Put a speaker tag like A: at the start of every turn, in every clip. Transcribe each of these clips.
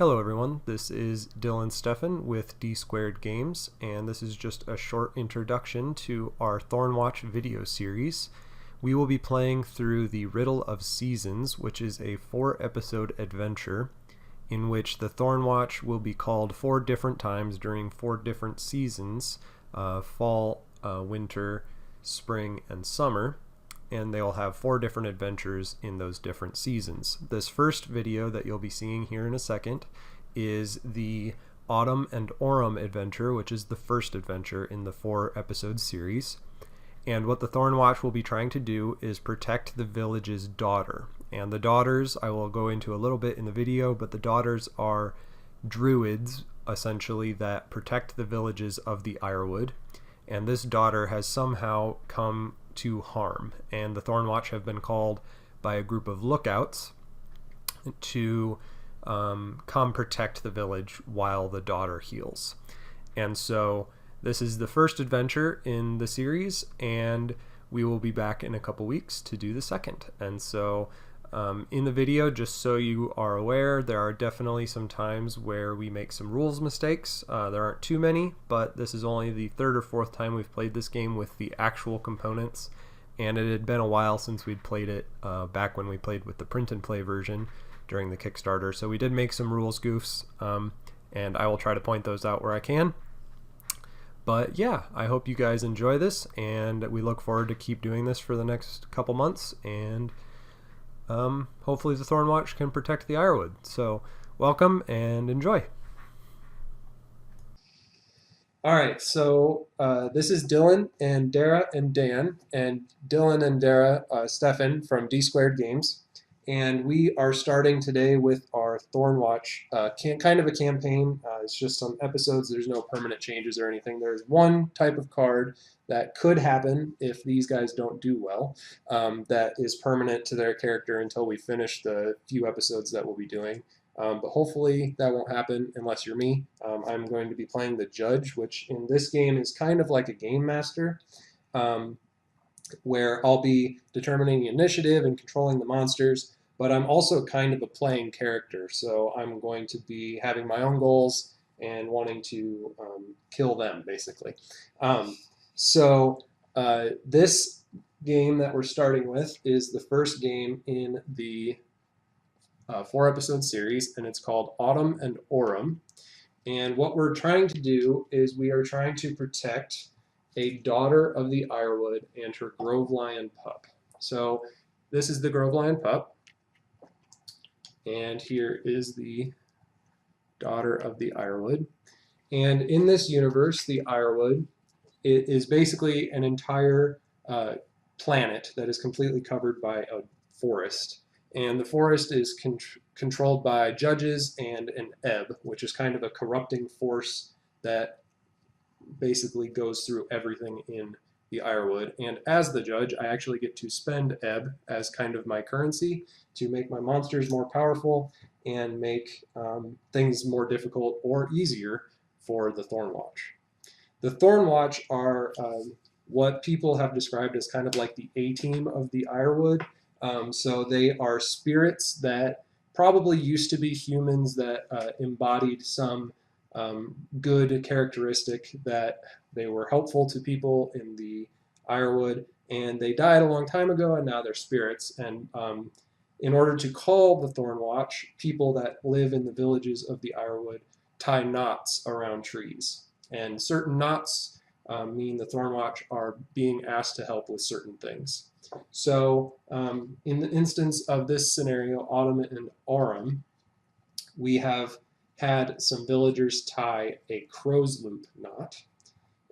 A: Hello everyone, this is Dylan Stefan with DSquared Games, and this is just a short introduction to our Thornwatch video series. We will be playing through the Riddle of Seasons, which is a 4-episode adventure in which the Thornwatch will be called 4 different times during 4 different seasons, fall, winter, spring, and summer. And they'll have 4 different adventures in those different seasons. This first video that you'll be seeing here in a second is the Autumn and Aurum adventure, which is the first adventure in the 4-episode series. And what the Thornwatch will be trying to do is protect the village's daughter. And the daughters I will go into a little bit in the video, but the daughters are druids, essentially, that protect the villages of the Eyrewood. And this daughter has somehow come to harm, and the Thornwatch have been called by a group of lookouts to come protect the village while the daughter heals. And so this is the first adventure in the series, and we will be back in a couple weeks to do the second. And so in the video, just so you are aware, there are definitely some times where we make some rules mistakes. There aren't too many, but this is only the 3rd or 4th time we've played this game with the actual components, and it had been a while since we'd played it back when we played with the print and play version during the Kickstarter. So we did make some rules goofs, and I will try to point those out where I can. But yeah, I hope you guys enjoy this, and we look forward to keep doing this for the next couple months, and hopefully the Thornwatch can protect the Eyrewood. So welcome and enjoy. All right, so this is Dylan and Dara and Dan, and Dylan and Dara Stefan from DSquared Games, and we are starting today with our Thornwatch kind of a campaign. It's just some episodes. There's no permanent changes or anything. There's one type of card that could happen if these guys don't do well, that is permanent to their character until we finish the few episodes that we'll be doing. But hopefully that won't happen unless you're me. I'm going to be playing the judge, which in this game is kind of like a game master, where I'll be determining the initiative and controlling the monsters, but I'm also kind of a playing character, so I'm going to be having my own goals and wanting to kill them, basically. This game that we're starting with is the first game in the 4-episode series, and it's called Autumn and Aurum. And what we're trying to do is we are trying to protect a daughter of the Eyrewood and her Grovelion pup. So this is the Grovelion pup, and here is the daughter of the Eyrewood. And in this universe, the Eyrewood is basically an entire planet that is completely covered by a forest. And the forest is controlled by judges and an ebb, which is kind of a corrupting force that basically goes through everything in the Eyrewood. And as the judge, I actually get to spend ebb as kind of my currency to make my monsters more powerful and make things more difficult or easier for the Thornwatch. The Thornwatch are what people have described as kind of like the A-team of the Eyrewood. So they are spirits that probably used to be humans that embodied some good characteristic that they were helpful to people in the Eyrewood, and they died a long time ago, and now they're spirits. And in order to call the Thornwatch, people that live in the villages of the Eyrewood tie knots around trees. And certain knots mean the Thornwatch are being asked to help with certain things. So in the instance of this scenario, Autumn and Aurum, we have had some villagers tie a crow's loop knot.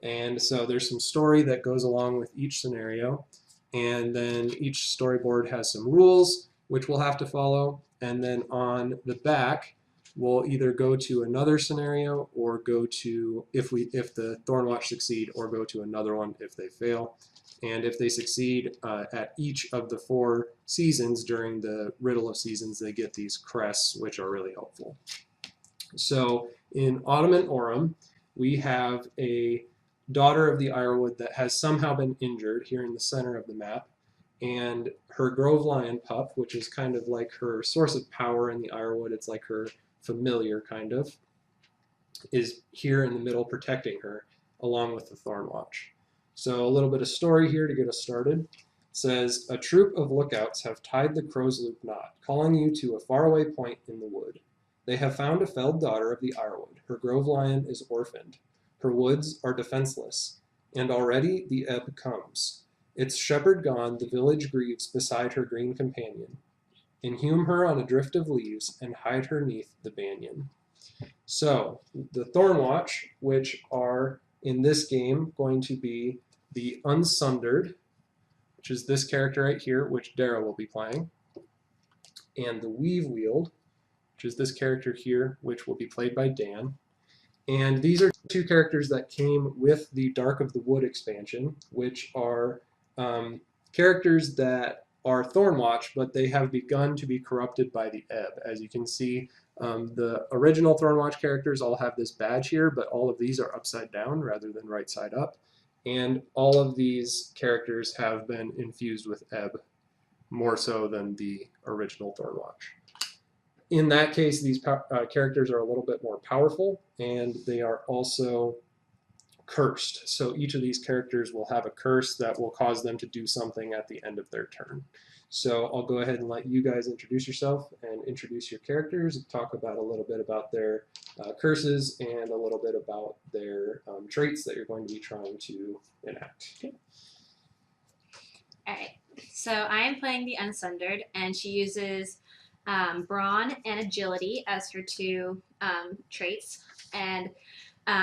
A: And so there's some story that goes along with each scenario. And then each storyboard has some rules, which we'll have to follow. And then on the back, we'll either go to another scenario or go to, if the Thornwatch succeed, or go to another one if they fail. And if they succeed at each of the 4 seasons during the Riddle of Seasons, they get these crests, which are really helpful. So in Autumn and Aurum, we have a daughter of the Eyrewood that has somehow been injured here in the center of the map. And her Grovelion pup, which is kind of like her source of power in the Eyrewood, it's like her familiar, kind of, is here in the middle protecting her, along with the Thornwatch. So a little bit of story here to get us started. It says, a troop of lookouts have tied the crow's loop knot, calling you to a faraway point in the wood. They have found a felled daughter of the Eyrewood. Her grove lion is orphaned. Her woods are defenseless, and already the ebb comes. Its shepherd gone, the village grieves beside her green companion. Inhume her on a drift of leaves, and hide her neath the banyan. So, the Thornwatch, which are, in this game, going to be the Unsundered, which is this character right here, which Dara will be playing, and the Weave-Wield, which is this character here, which will be played by Dan. And these are two characters that came with the Dark of the Wood expansion, which are characters that are Thornwatch, but they have begun to be corrupted by the ebb. As you can see, the original Thornwatch characters all have this badge here, but all of these are upside down rather than right side up. And all of these characters have been infused with ebb, more so than the original Thornwatch. In that case, these characters are a little bit more powerful, and they are also cursed. So each of these characters will have a curse that will cause them to do something at the end of their turn. So I'll go ahead and let you guys introduce yourself and introduce your characters and talk about a little bit about their curses and a little bit about their traits that you're going to be trying to enact.
B: Okay. All right. So I am playing the Unsundered, and she uses brawn and agility as her two traits, and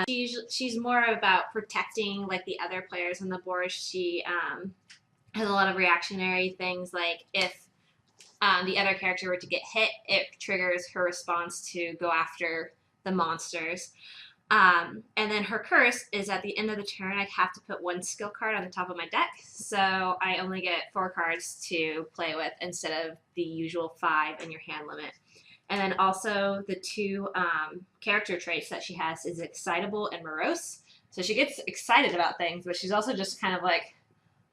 B: she's more about protecting like the other players on the board. She has a lot of reactionary things, like if the other character were to get hit, it triggers her response to go after the monsters. And then her curse is at the end of the turn, I have to put one skill card on the top of my deck, so I only get 4 cards to play with instead of the usual 5 in your hand limit. And then also the 2 character traits that she has is excitable and morose. So she gets excited about things, but she's also just kind of like,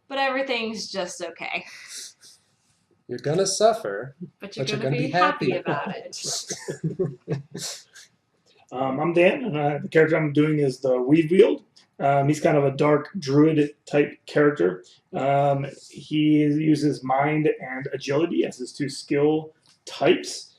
B: but everything's just okay.
A: You're gonna suffer,
B: but you're gonna be happy about it.
C: I'm Dan, and the character I'm doing is the Weave-Wield. He's kind of a dark druid type character. He uses mind and agility as his 2 skill types.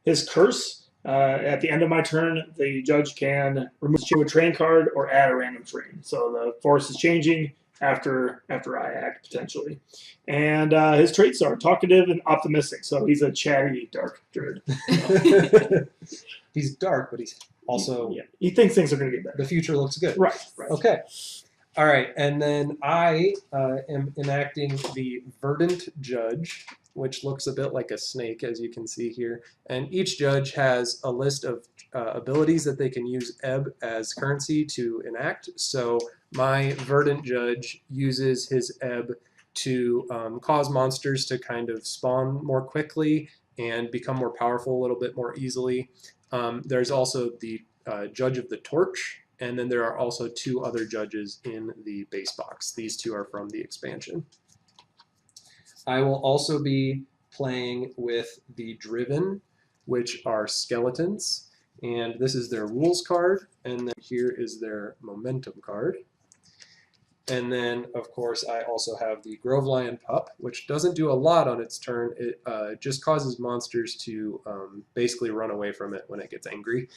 C: His curse, at the end of my turn, the judge can remove a train card or add a random train. So the force is changing after I act, potentially. And his traits are talkative and optimistic, so he's a chatty dark druid.
A: He's dark, but he's also...
C: Yeah, he thinks things are going to get better.
A: The future looks good.
C: Right.
A: Okay. All right, and then I am enacting the Verdant Judge, which looks a bit like a snake, as you can see here. And each judge has a list of abilities that they can use ebb as currency to enact. So my Verdant Judge uses his ebb to cause monsters to kind of spawn more quickly and become more powerful a little bit more easily. There's also the Judge of the Torch, and then there are also 2 other judges in the base box. These 2 are from the expansion. I will also be playing with the Driven, which are skeletons, and this is their rules card, and then here is their momentum card. And then, of course, I also have the Grove Lion Pup, which doesn't do a lot on its turn. It just causes monsters to basically run away from it when it gets angry.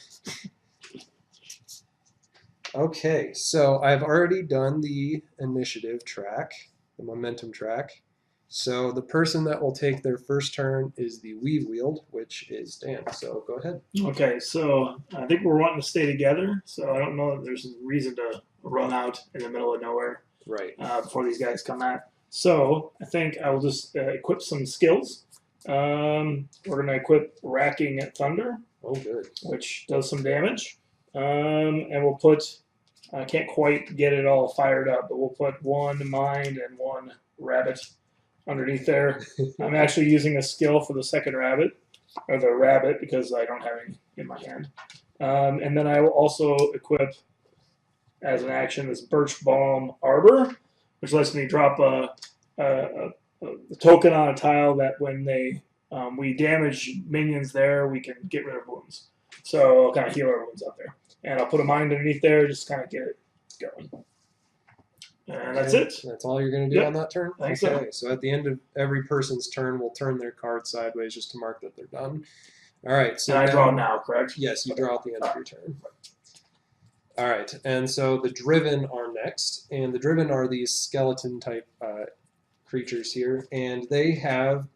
A: Okay, so I've already done the initiative track, the momentum track. So the person that will take their first turn is the Weave-Wield, which is Dan. So go ahead.
C: Okay, so I think we're wanting to stay together, so I don't know if there's a reason to run out in the middle of nowhere before these guys come out. So I think I will just equip some skills. We're going to equip Racking Thunder, which does some damage. And we'll put, I can't quite get it all fired up, but we'll put 1 mind and 1 rabbit underneath there. I'm actually using a skill for the second rabbit, or the rabbit, because I don't have any in my hand. And then I will also equip, as an action, this Birch Balm Arbor, which lets me drop a token on a tile that when they we damage minions there, we can get rid of wounds. So I'll kind of heal our wounds out there. And I'll put a mind underneath there, just kind of get it going. And that's it.
A: That's all you're going to do on that turn?
C: I think so.
A: So at the end of every person's turn, we'll turn their card sideways just to mark that they're done. All right. So
C: and I draw now, correct?
A: Yes, you draw at the end of your turn. All right. And so the Driven are next. And the Driven are these skeleton-type creatures here. And they have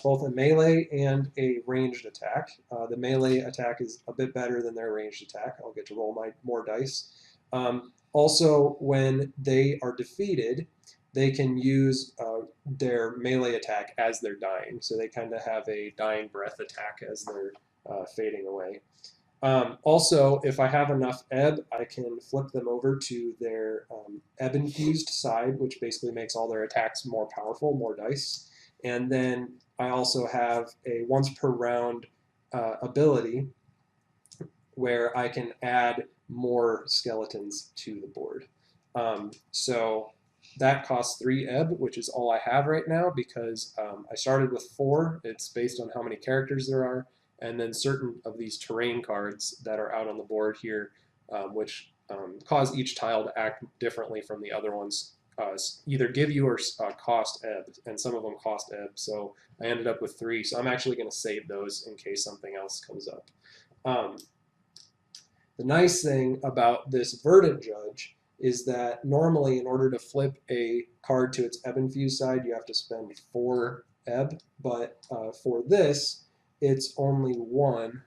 A: both a melee and a ranged attack. The melee attack is a bit better than their ranged attack. I'll get to roll my more dice. Also, when they are defeated, they can use their melee attack as they're dying. So they kind of have a dying breath attack as they're fading away. Also, if I have enough ebb, I can flip them over to their ebb-infused side, which basically makes all their attacks more powerful, more dice. And then I also have a once per round ability where I can add more skeletons to the board. So that costs 3 ebb, which is all I have right now because I started with 4. It's based on how many characters there are. And then certain of these terrain cards that are out on the board here, which cause each tile to act differently from the other ones, either give you or cost ebb, and some of them cost ebb. So I ended up with 3. So I'm actually going to save those in case something else comes up. The nice thing about this Verdant Judge is that normally in order to flip a card to its ebb-infused side, you have to spend 4 ebb, but for this, it's only 1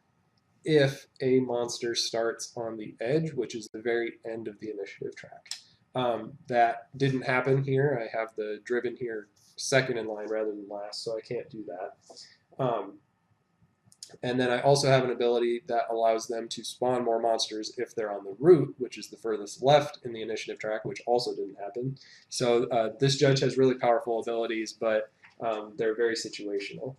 A: if a monster starts on the edge, which is the very end of the initiative track. That didn't happen here. I have the Driven here second in line rather than last, so I can't do that. And then I also have an ability that allows them to spawn more monsters if they're on the route, which is the furthest left in the initiative track, which also didn't happen. So this judge has really powerful abilities, but they're very situational.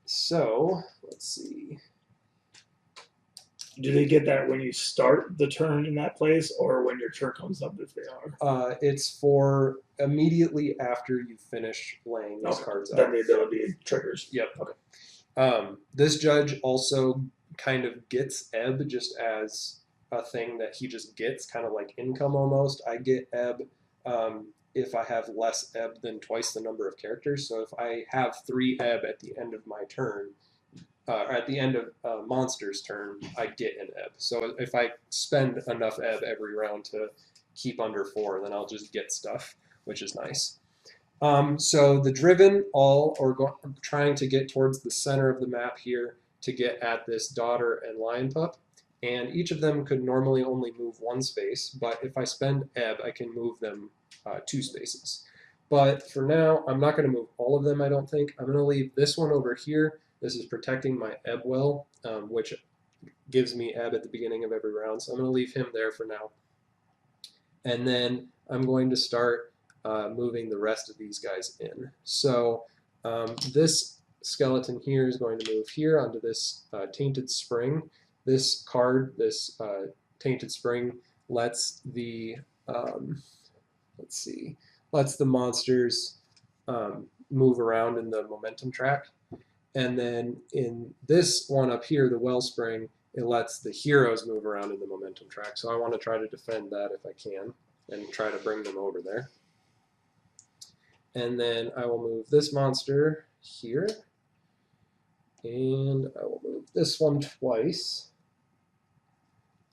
A: So let's see.
C: Do they get that when you start the turn in that place, or when your turn comes up if they are?
A: It's for immediately after you finish laying these cards out.
C: Then the ability triggers.
A: Yep. Okay. This judge also kind of gets ebb just as a thing that he just gets, kind of like income almost. I get ebb if I have less ebb than twice the number of characters. So if I have 3 ebb at the end of my turn, or at the end of a monster's turn, I get an ebb. So if I spend enough ebb every round to keep under 4, then I'll just get stuff, which is nice. So the Driven all are trying to get towards the center of the map here to get at this Daughter and Lion Pup. And each of them could normally only move 1 space, but if I spend ebb, I can move them 2 spaces. But for now, I'm not going to move all of them, I don't think. I'm going to leave this one over here. This is protecting my ebb well, which gives me ebb at the beginning of every round. So I'm going to leave him there for now. And then I'm going to start moving the rest of these guys in. So this skeleton here is going to move here onto this Tainted Spring. This card, this Tainted Spring, lets the lets the monsters move around in the momentum track. And then in this one up here, the Wellspring, it lets the heroes move around in the momentum track. So I want to try to defend that if I can and try to bring them over there. And then I will move this monster here. And I will move this one twice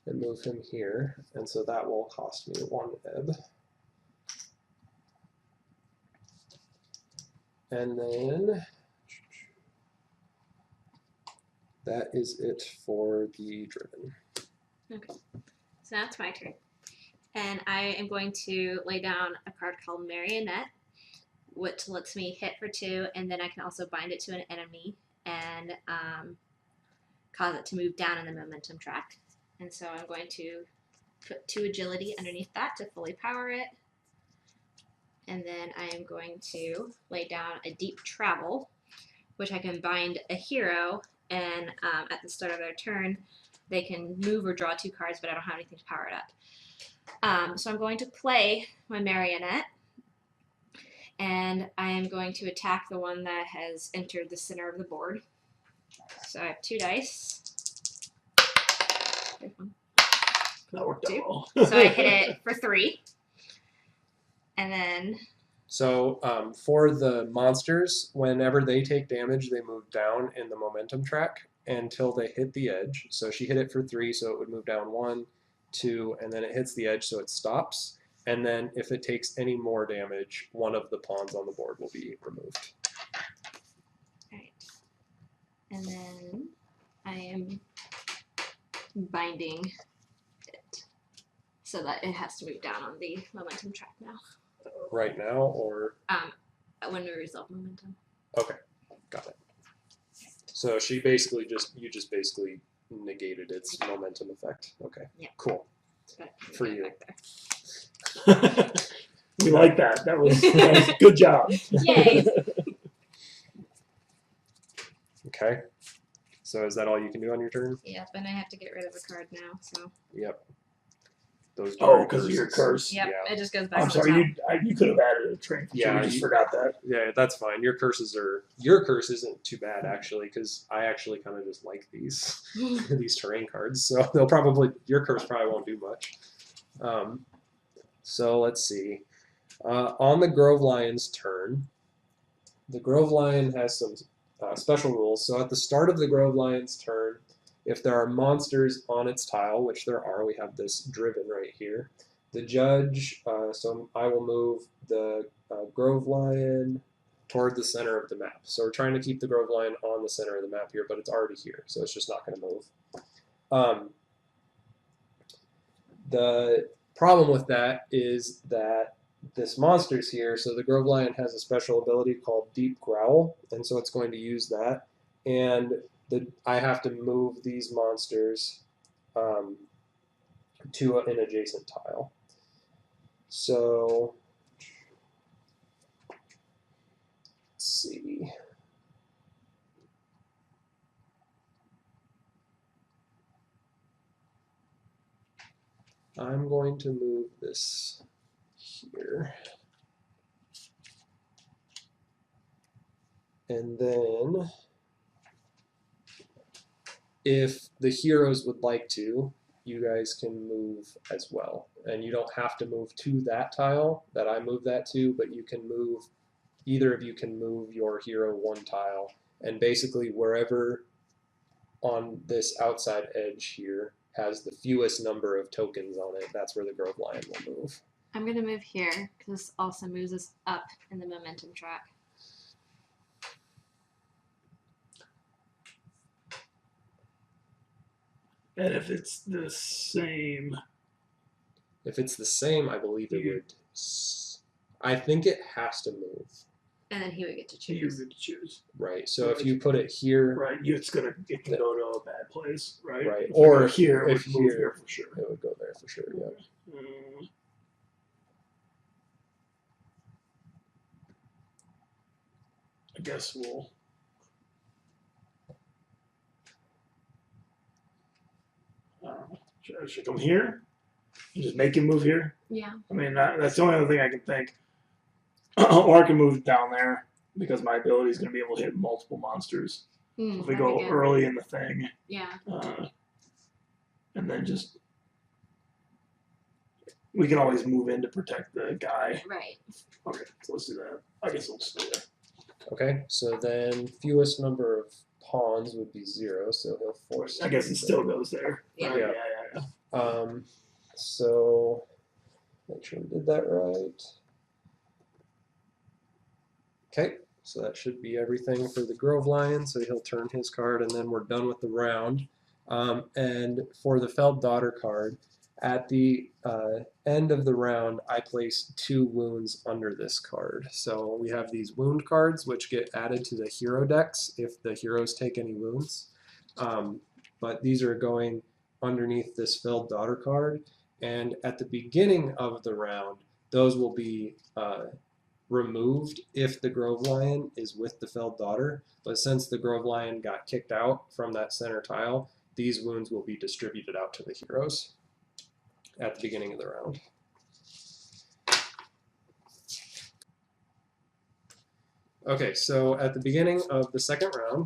A: and move him here. And so that will cost me 1 ebb. And then that is it for the Driven.
B: Okay, so now it's my turn. And I am going to lay down a card called Marionette, which lets me hit for 2, and then I can also bind it to an enemy and cause it to move down in the momentum track. And so I'm going to put 2 agility underneath that to fully power it. And then I am going to lay down a deep travel, which I can bind a hero, and at the start of their turn, they can move or draw 2 cards, but I don't have anything to power it up. So I'm going to play my Marionette, and I am going to attack the one that has entered the center of the board. So I have 2 dice.
C: That worked out well.
B: So I hit it for 3. And then...
A: So for the monsters, whenever they take damage, they move down in the momentum track until they hit the edge. So she hit it for 3, so it would move down 1, 2, and then it hits the edge, so it stops. And then if it takes any more damage, one of the pawns on the board will be removed.
B: Alright. And then I am binding it so that it has to move down on the momentum track now.
A: Right now, or?
B: When we resolve momentum.
A: Okay, got it. So she basically you just basically negated its momentum effect. Okay,
B: yeah.
A: Cool. For you.
C: We like that. That was good job.
B: Yay!
A: Okay. So is that all you can do on your turn?
B: Yep, and I have to get rid of a card now, so.
A: Yep. Those
C: because of your curse.
B: Yep,
A: Yeah.
B: it just goes back
C: I'm
B: to
C: sorry,
B: the top.
C: you could have added a train.
A: Yeah,
C: you just forgot that.
A: Yeah, that's fine. Your curse isn't too bad actually, because I actually kind of just like these these terrain cards. So your curse probably won't do much. So let's see. On the Grove Lion's turn, the Grove Lion has some special rules. So at the start of the Grove Lion's turn, if there are monsters on its tile, which there are, we have this driven right here. The judge, so I will move the Grove Lion toward the center of the map. So we're trying to keep the Grove Lion on the center of the map here, but it's already here, so it's just not going to move. The problem with that is that this monster's here, so the Grove Lion has a special ability called Deep Growl, and so it's going to use that. And I have to move these monsters to an adjacent tile. So, let's see. I'm going to move this here. And then, if the heroes would like to, you guys can move as well. And you don't have to move to that tile that I move that to, but you can move, either of you can move your hero 1 tile. And basically wherever on this outside edge here has the fewest number of tokens on it, that's where the Grove Lion will move.
B: I'm going to move here, because this also moves us up in the momentum track.
C: And if it's the same...
A: If it's the same, I believe it would... I think it has to move.
B: And then he would get to choose.
C: You get to choose.
A: Right, so if you put it here...
C: Right, it can go to a bad place, right?
A: Right,
C: or here, if move here for sure.
A: It would go there for sure, yeah.
C: I guess we'll... Should I come here? And just make him move here?
B: Yeah.
C: I mean, that's the only other thing I can think. Or I can move down there, because my ability is going to be able to hit multiple monsters. If we go early in the thing.
B: Yeah.
C: And then just... We can always move in to protect the guy.
B: Right.
C: Okay, so let's do that. I guess we'll just do that.
A: Okay, so then fewest number of pawns would be 0, so he'll force...
C: I guess it still goes there.
B: Yeah.
C: Right? Yeah.
A: So, make sure we did that right. Okay, so that should be everything for the Grove Lion, so he'll turn his card, and then we're done with the round. And for the Felled Daughter card, at the end of the round, I place 2 wounds under this card. So we have these wound cards, which get added to the hero decks if the heroes take any wounds. But these are going underneath this Felled Daughter card. And at the beginning of the round, those will be removed if the Grove Lion is with the Felled Daughter. But since the Grove Lion got kicked out from that center tile, these wounds will be distributed out to the heroes at the beginning of the round. Okay, so at the beginning of the second round,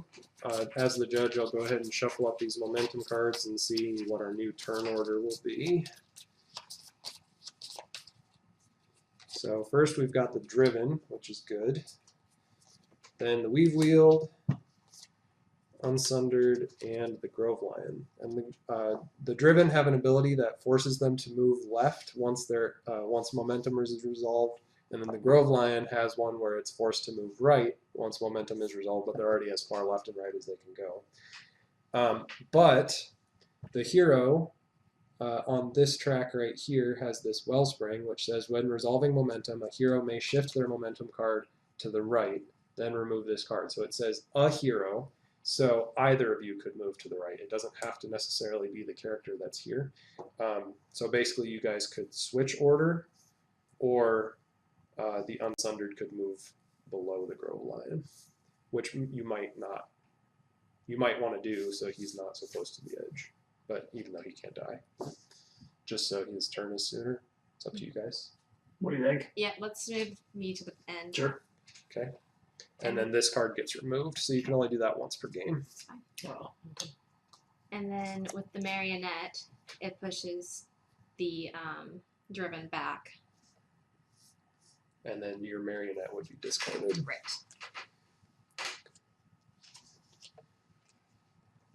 A: as the judge, I'll go ahead and shuffle up these momentum cards and see what our new turn order will be. So first we've got the Driven, which is good. Then the Weave Wheeled, Unsundered, and the Grove Lion. And the Driven have an ability that forces them to move left once momentum is resolved. And then the Grove Lion has one where it's forced to move right once momentum is resolved, but they're already as far left and right as they can go. But the hero on this track right here has this Wellspring, which says when resolving momentum, a hero may shift their momentum card to the right, then remove this card. So it says a hero, so either of you could move to the right. It doesn't have to necessarily be the character that's here. So basically you guys could switch order, or the Unsundered could move below the Grove Lion, which you might want to do so he's not so close to the edge. But even though he can't die, just so his turn is sooner. It's up to you guys.
C: What do you think?
B: Yeah, let's move me to the end.
C: Sure.
A: Okay. And then this card gets removed, so you can only do that once per game.
B: That's fine.
C: Oh, okay.
B: And then with the Marionette, it pushes the Driven back.
A: And then your Marionette would be discarded.
B: Right.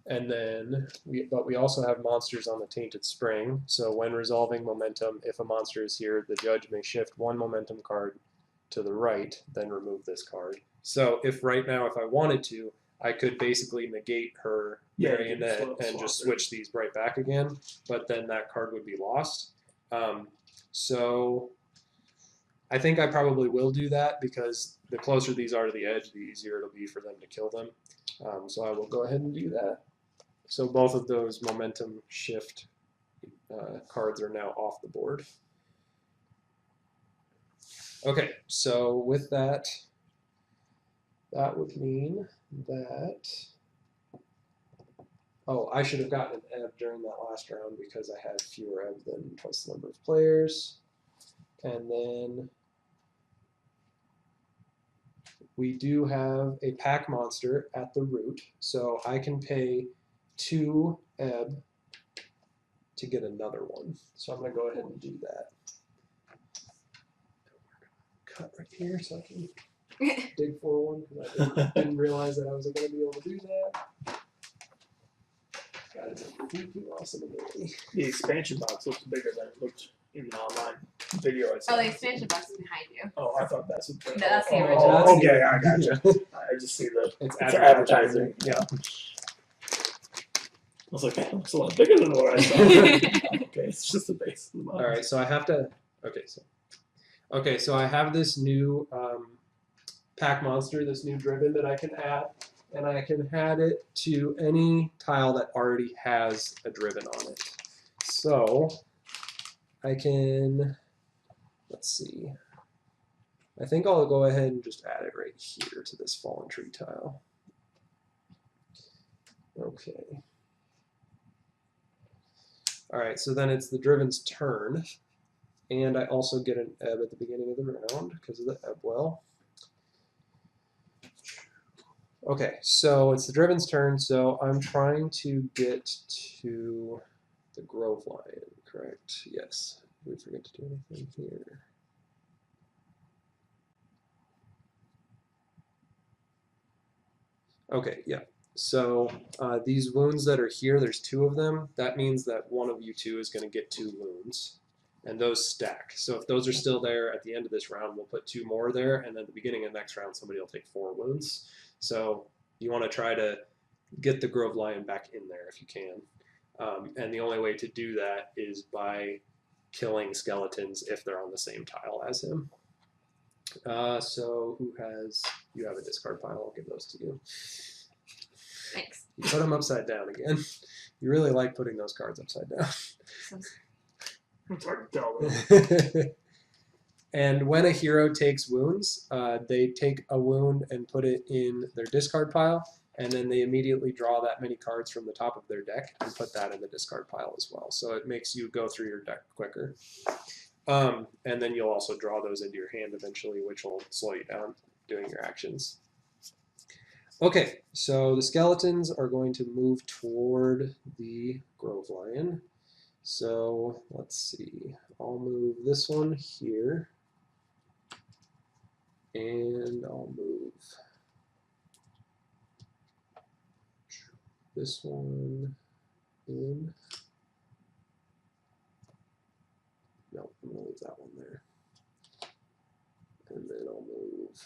A: And then, we also have monsters on the Tainted Spring. So when resolving momentum, if a monster is here, the judge may shift one momentum card to the right, then remove this card. So if right now, if I wanted to, I could basically negate her Marionette and just switch these right back again, but then that card would be lost. So I think I probably will do that, because the closer these are to the edge, the easier it'll be for them to kill them. So I will go ahead and do that. So both of those momentum shift cards are now off the board. Okay, so with that, that would mean that... Oh, I should have gotten an ebb during that last round because I had fewer ebb than twice the number of players. And then we do have a pack monster at the root, so I can pay 2 ebb to get another one. So I'm going to go ahead and do that. Cut right here so I can dig for one, because I didn't realize that I was going to be able to do that. That is a freaking awesome ability.
C: The expansion box looks bigger than it looked in the online video I saw.
B: Oh, the expansion box is behind you.
C: Oh, I thought that's what the...
B: That's the
C: original.
B: original.
C: Okay, I gotcha. I just see the...
A: It's
C: advertising. Yeah. I was like, that looks a lot bigger than what I saw. Okay, it's just the base of the box.
A: All right, so I have to... Okay, so I have this new pack monster, this new Driven that I can add, and I can add it to any tile that already has a Driven on it. So I can, let's see, I think I'll go ahead and just add it right here to this Fallen Tree tile. Okay. All right, so then it's the Driven's turn. And I also get an ebb at the beginning of the round because of the ebb well. Okay, so it's the Driven's turn, so I'm trying to get to the Grove Lion, correct? Yes. Did we forget to do anything here? Okay, yeah. So these wounds that are here, there's 2 of them. That means that one of you 2 is going to get 2 wounds. And those stack. So if those are still there at the end of this round, we'll put 2 more there, and then at the beginning of the next round, somebody will take 4 wounds. So you want to try to get the Grove Lion back in there if you can. And the only way to do that is by killing skeletons if they're on the same tile as him. So who has... You have a discard pile. I'll give those to you.
B: Thanks.
A: You put them upside down again. You really like putting those cards upside down.
C: It's hard to tell.
A: And when a hero takes wounds, they take a wound and put it in their discard pile, and then they immediately draw that many cards from the top of their deck and put that in the discard pile as well. So it makes you go through your deck quicker. And then you'll also draw those into your hand eventually, which will slow you down. doing your actions. Okay, so the skeletons are going to move toward the Grove Lion. So let's see. I'll move this one here. And I'll move this one in. No, I'm going to leave that one there. And then I'll move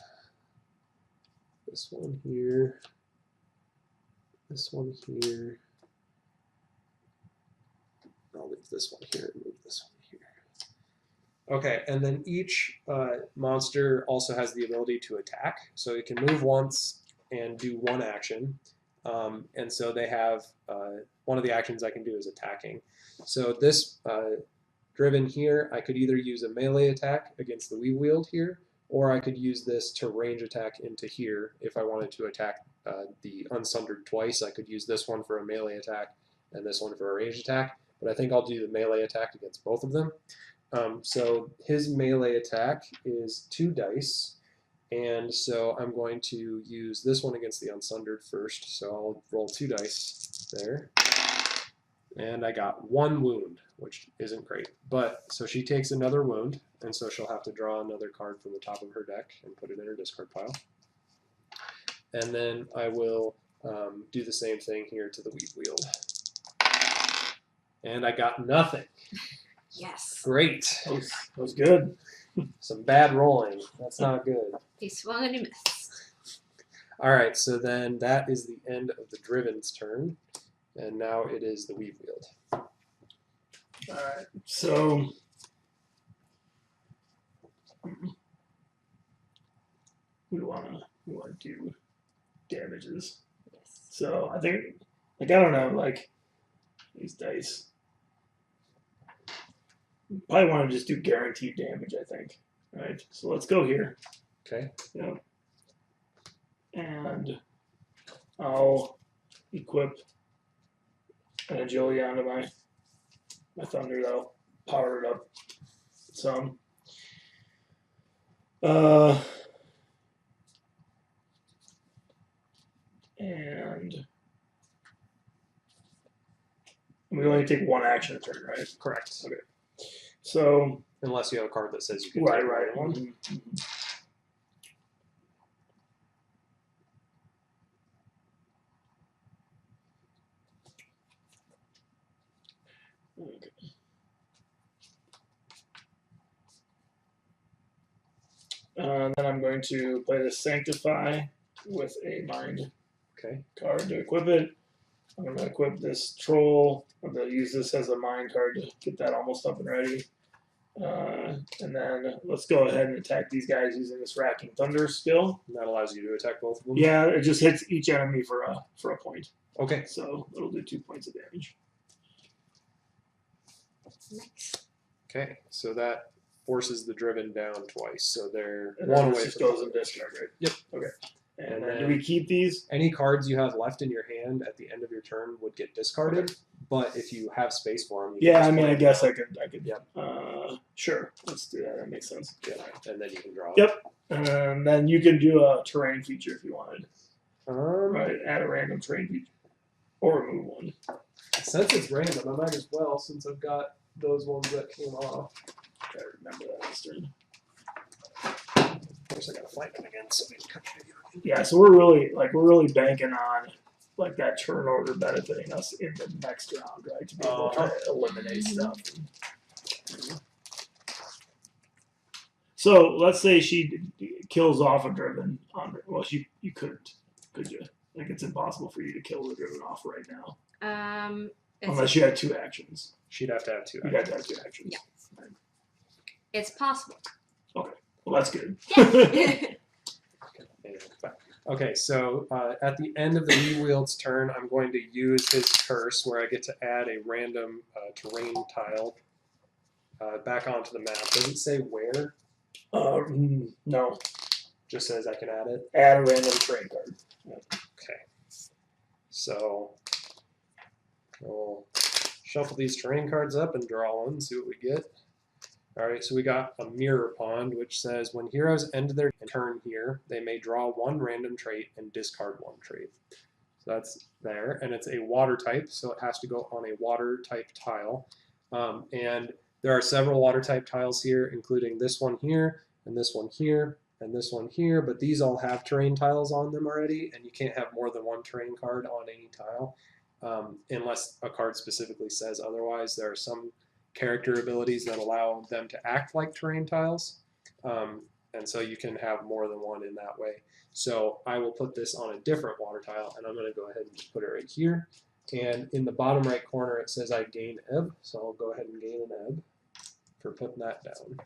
A: this one here, this one here. I'll leave this one here and move this one here. Okay, and then each monster also has the ability to attack. So it can move once and do one action. And so they have, one of the actions I can do is attacking. So this driven here, I could either use a melee attack against the weave wield here, or I could use this to range attack into here. If I wanted to attack the Unsundered twice, I could use this one for a melee attack and this one for a range attack. But I think I'll do the melee attack against both of them. So his melee attack is 2 dice. And so I'm going to use this one against the Unsundered first. So I'll roll 2 dice there. And I got 1 wound, which isn't great. But so she takes another wound, and so she'll have to draw another card from the top of her deck and put it in her discard pile. And then I will do the same thing here to the weave wield. And I got nothing.
B: Yes.
A: Great.
C: That was good.
A: Some bad rolling. That's not good.
B: He swung and he missed.
A: All right, so then that is the end of the Driven's turn. And now it is the weave wield.
C: Alright, so we want to do damages.
B: Yes.
C: So I think, like, I don't know, like these dice. Probably want to just do guaranteed damage, I think. Right? So let's go here.
A: Okay.
C: Yep. And I'll equip an agility onto my thunder. That'll power it up some. And we only take 1 action a turn, right?
A: Correct.
C: Okay. So
A: unless you have a card that says you can
C: right.
A: take one.
C: Mm-hmm. Okay. Then I'm going to play the Sanctify with a Mind card to equip it. I'm going to equip this Troll. I'm going to use this as a Mind card to get that almost up and ready. And then let's go ahead and attack these guys using this Racking Thunder skill.
A: And that allows you to attack both of them?
C: Yeah, it just hits each enemy for a point.
A: Okay.
C: So it'll do 2 points of damage.
B: Nice.
A: Okay, so that forces the Driven down twice. So they're
C: And
A: one
C: then
A: away
C: this just
A: from
C: goes in discard, right?
A: Yep.
C: Okay. And
A: then
C: do we keep these?
A: any cards you have left in your hand at the end of your turn would get discarded.
C: Okay.
A: But if you have space for them,
C: Yeah, I mean, I guess I could.
A: Yep.
C: Sure, let's do that. That makes sense.
A: Yeah, and then you can draw.
C: Yep. And then you can do a terrain feature if you wanted. Right, add a random terrain feature or remove one.
A: Since it's random, I might as well, since I've got those ones that came off.
C: Try to remember that this turn.
A: Of course, I got to flank them again, so we can cut through you.
C: Yeah, so we're really banking on like that turn order benefiting us in the next round, right? To be able to eliminate stuff. So let's say she kills off a Driven on her. Well, you couldn't, could you? Like it's impossible for you to kill the Driven off right now. Unless you had 2 actions.
A: She'd have to have 2
C: You'd have to have 2 actions.
B: Yeah. It's possible.
C: Okay. Well, that's good.
B: Yeah.
A: Okay, so at the end of the weave wield's turn, I'm going to use his curse, where I get to add a random terrain tile back onto the map. Does it say where?
C: No.
A: Just says I can add it?
C: Add a random terrain card. Yeah.
A: Okay. So we'll shuffle these terrain cards up and draw one, see what we get. All right, so we got a mirror pond, which says when heroes end their turn here, they may draw one random trait and discard one trait. So that's there, and it's a water type, so it has to go on a water type tile. And there are several water type tiles here, including this one here, and this one here, and this one here, but these all have terrain tiles on them already, and you can't have more than one terrain card on any tile, unless a card specifically says otherwise. There are some character abilities that allow them to act like terrain tiles, and so you can have more than one in that way. So I will put this on a different water tile, and I'm going to go ahead and just put it right here. And in the bottom right corner, it says I gain ebb, so I'll go ahead and gain an ebb for putting that down.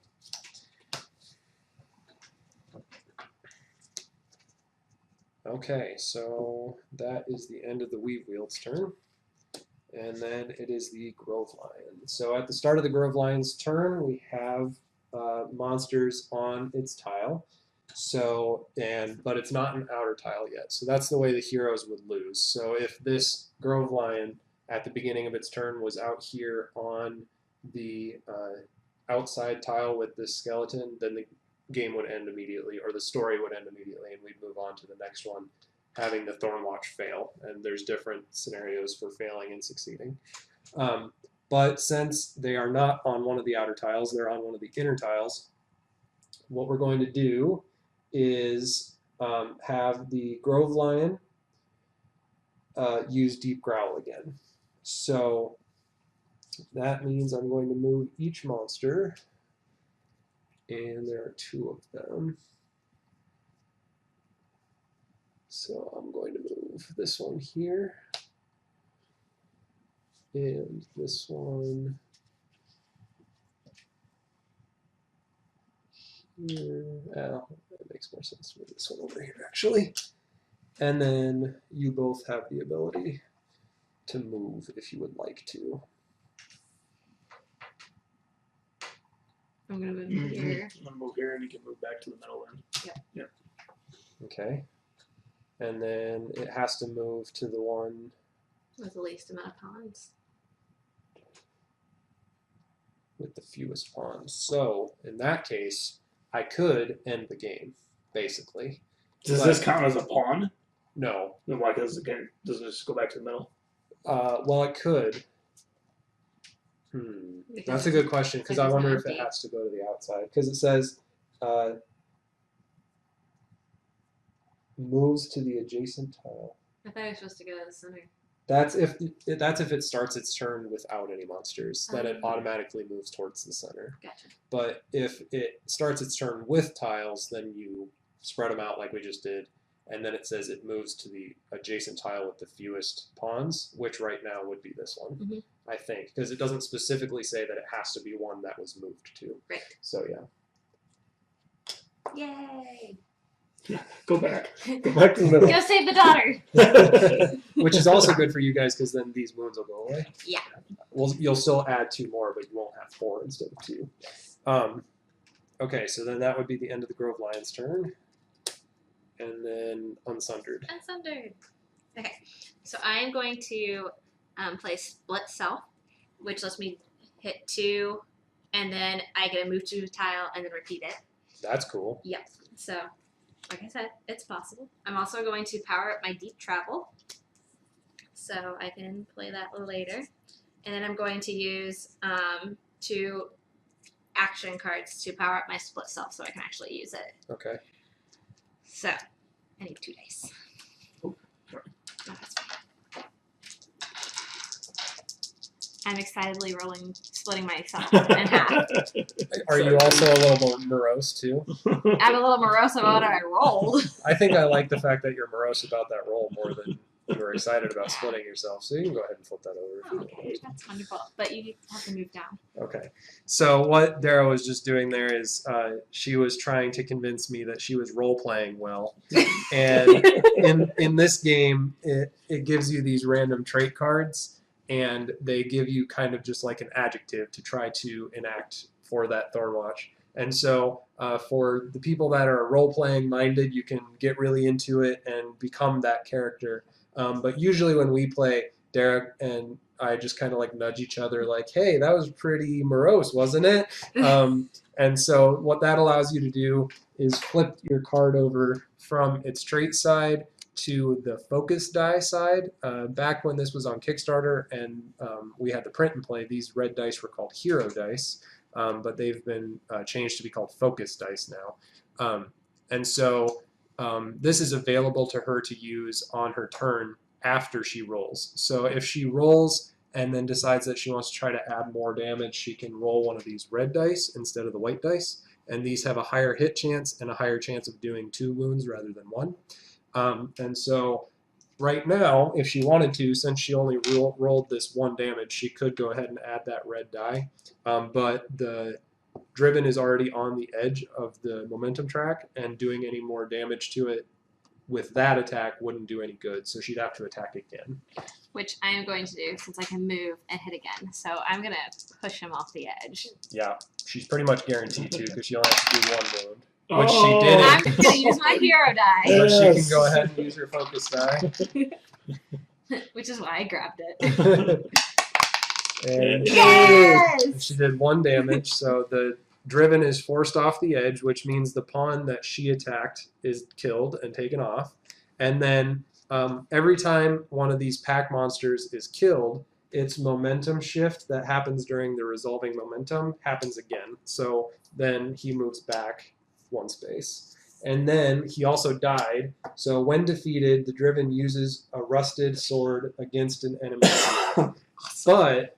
A: Okay, so that is the end of the Weave Wield's turn. And then it is the Grove Lion. So at the start of the Grove Lion's turn, we have monsters on its tile. So, but it's not an outer tile yet. So that's the way the heroes would lose. So if this Grove Lion at the beginning of its turn was out here on the outside tile with this skeleton, then the game would end immediately, or the story would end immediately, and we'd move on to the next one, having the Thornwatch fail. And there's different scenarios for failing and succeeding. But since they are not on one of the outer tiles, they're on one of the inner tiles, what we're going to do is have the Grove Lion use Deep Growl again. So that means I'm going to move each monster, and there are 2 of them. So I'm going to move this one here, and this one here. Well, it makes more sense to move this one over here, actually. And then you both have the ability to move if you would like to.
B: I'm going to move here.
C: I'm going to move here, and you can move back to the middle then.
B: Yep.
A: Okay. And then it has to move to the one
B: with the least amount of pawns.
A: With the fewest pawns. So in that case, I could end the game, basically.
C: Does this count as a pawn?
A: No.
C: Then why does it just go back to the middle?
A: Well, it could. That's a good question, because I wonder if it has to go to the outside. Because it says moves to the adjacent tile.
B: I thought it was supposed to go to the center.
A: That's if it starts its turn without any monsters, then it automatically moves towards the center.
B: Gotcha.
A: But if it starts its turn with tiles, then you spread them out like we just did, and then it says it moves to the adjacent tile with the fewest pawns, which right now would be this one, I think, because it doesn't specifically say that it has to be one that was moved to.
B: Right.
A: So yeah.
B: Yay!
C: Go back. Go back to the middle.
B: Go save the daughter!
A: Which is also good for you guys, because then these wounds will go away.
B: Yeah.
A: Well, you'll still add 2 more, but you won't have 4 instead of 2. Okay, so then that would be the end of the Grove Lion's turn. And then Unsundered.
B: Unsundered. Okay, so I am going to play Split Self, which lets me hit 2, and then I get to move to a tile and then repeat it.
A: That's cool.
B: Yep. So, like I said, it's possible. I'm also going to power up my Deep Travel, so I can play that later. And then I'm going to use 2 action cards to power up my Split Self, so I can actually use it.
A: Okay.
B: So, I need 2 dice.
C: Oh, sorry.
B: No, that's fine. I'm excitedly splitting myself in half.
A: Are you also a little morose, too?
B: I'm a little morose about what I rolled.
A: I think I like the fact that you're morose about that roll more than you were excited about splitting yourself, so you can go ahead and flip that over.
B: Okay, that's wonderful. But you have to move down.
A: Okay. So what Dara was just doing there is she was trying to convince me that she was role-playing well. And in this game, it gives you these random trait cards, and they give you kind of just like an adjective to try to enact for that Thornwatch. And so for the people that are role-playing minded, you can get really into it and become that character. But usually when we play, Derek and I just kind of like nudge each other like, hey, that was pretty morose, wasn't it? And so what that allows you to do is flip your card over from its trait side to the focus die side. Back when this was on Kickstarter and we had the print and play, these red dice were called hero dice, but they've been changed to be called focus dice now. And so this is available to her to use on her turn after she rolls. So if she rolls and then decides that she wants to try to add more damage, she can roll one of these red dice instead of the white dice. And these have a higher hit chance and a higher chance of doing 2 wounds rather than 1. And so right now, if she wanted to, since she only rolled this 1 damage, she could go ahead and add that red die. But the Driven is already on the edge of the momentum track, and doing any more damage to it with that attack wouldn't do any good, so she'd have to attack again.
B: Which I am going to do since I can move and hit again. So I'm going to push him off the edge.
A: Yeah, she's pretty much guaranteed to because she only has to do 1 wound. Which she didn't.
B: I'm just going to use my hero die.
A: But she can go ahead and use her focus die.
B: Which is why I grabbed it.
A: And
B: Yes!
A: she did 1 damage, so the Driven is forced off the edge, which means the pawn that she attacked is killed and taken off. And then every time one of these pack monsters is killed, its momentum shift that happens during the resolving momentum happens again. So then he moves back 1 space. And then he also died. So when defeated, the Driven uses a rusted sword against an enemy. But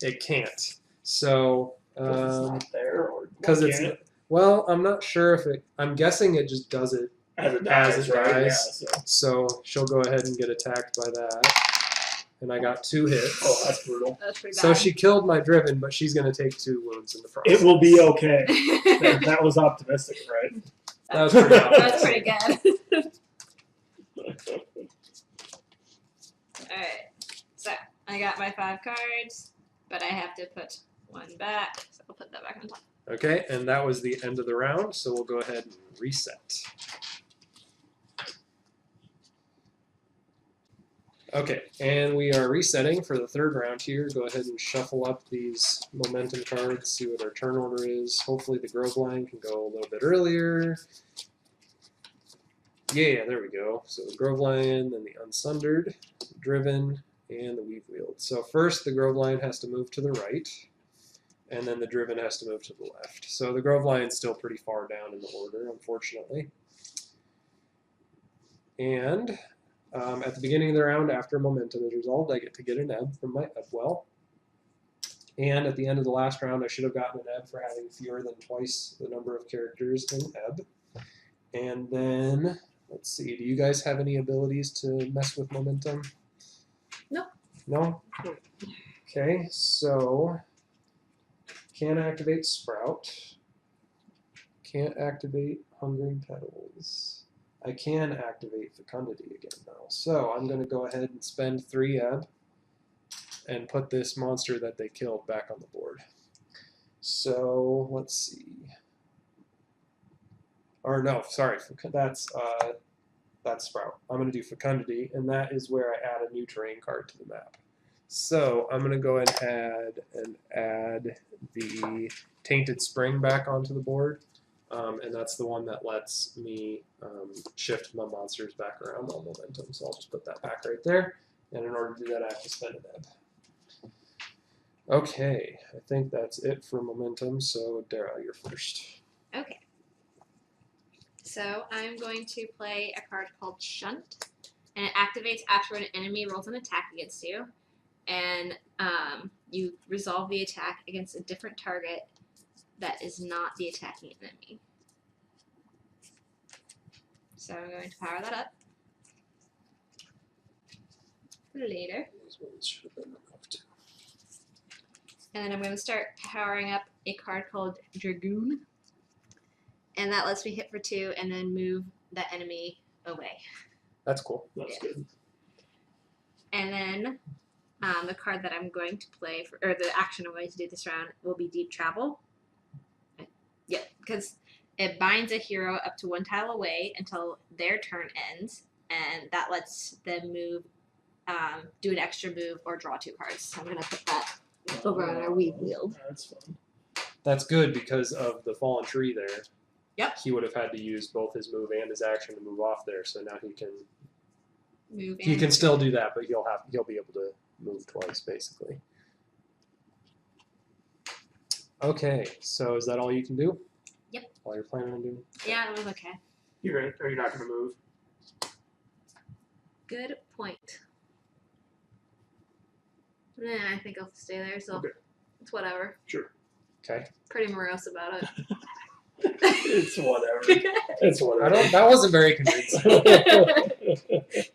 A: it can't. So
C: it's not there, or
A: because it's well, I'm not sure if it. I'm guessing it just does it
C: as it dies.
A: Right?
C: Yeah,
A: so she'll go ahead and get attacked by that. And I got 2 hits.
C: Oh, that's brutal.
B: That's pretty bad.
A: So she killed my Driven, but she's going to take 2 wounds in the process.
C: It will be okay. that was optimistic, right?
A: That was pretty
B: That's pretty good. Alright. So I got my 5 cards, but I have to put 1 back. So I'll put that back on top.
A: Okay, and that was the end of the round, so we'll go ahead and reset. Okay, and we are resetting for the 3rd round here. Go ahead and shuffle up these momentum cards, see what our turn order is. Hopefully the Grove line can go a little bit earlier. Yeah, there we go. So the Grove Lion, then the Unsundered, Driven, and the Weave Wheeled. So first the Grove Lion has to move to the right, and then the Driven has to move to the left. So the Grove Lion's still pretty far down in the order, unfortunately. And at the beginning of the round, after momentum is resolved, I get to get an ebb from my ebb well. And at the end of the last round, I should have gotten an ebb for having fewer than twice the number of characters in ebb. And then, let's see, do you guys have any abilities to mess with momentum?
B: No.
A: No? Okay, so can't activate Sprout. Can't activate Hungering Petals. I can activate Fecundity again, though. So I'm going to go ahead and spend 3 ebb and put this monster that they killed back on the board. So let's see. Or no, sorry, that's Sprout. I'm going to do Fecundity, and that is where I add a new terrain card to the map. So I'm going to go ahead and add the Tainted Spring back onto the board. And that's the one that lets me shift my monsters back around on momentum. So I'll just put that back right there. And in order to do that, I have to spend an ebb. Okay, I think that's it for momentum. So Dara, you're first.
B: Okay. So I'm going to play a card called Shunt. And it activates after an enemy rolls an attack against you. And you resolve the attack against a different target that is not the attacking enemy. So I'm going to power that up. Later. And then I'm going to start powering up a card called Dragoon. And that lets me hit for 2 and then move the enemy away.
A: That's cool.
C: That's good.
B: And then the card that I'm going to play, or the action I'm going to do this round, will be Deep Travel. Yep, because it binds a hero up to 1 tile away until their turn ends, and that lets them move do an extra move or draw 2 cards. So I'm going to put that over on our weave wheel.
C: That's fun.
A: That's good because of the fallen tree there.
B: Yep.
A: He would have had to use both his move and his action to move off there. So now he can
B: Move.
A: he can still do that, but he'll be able to move twice basically. Okay, so is that all you can do?
B: Yep.
A: All you're planning on doing?
B: Yeah, it was okay.
C: Are you not going to move?
B: Good point. Yeah, I think I'll stay there, so
C: Okay.
B: it's whatever.
C: Sure.
A: Okay.
B: Pretty morose about it.
C: It's whatever. It's whatever.
A: That wasn't very convincing.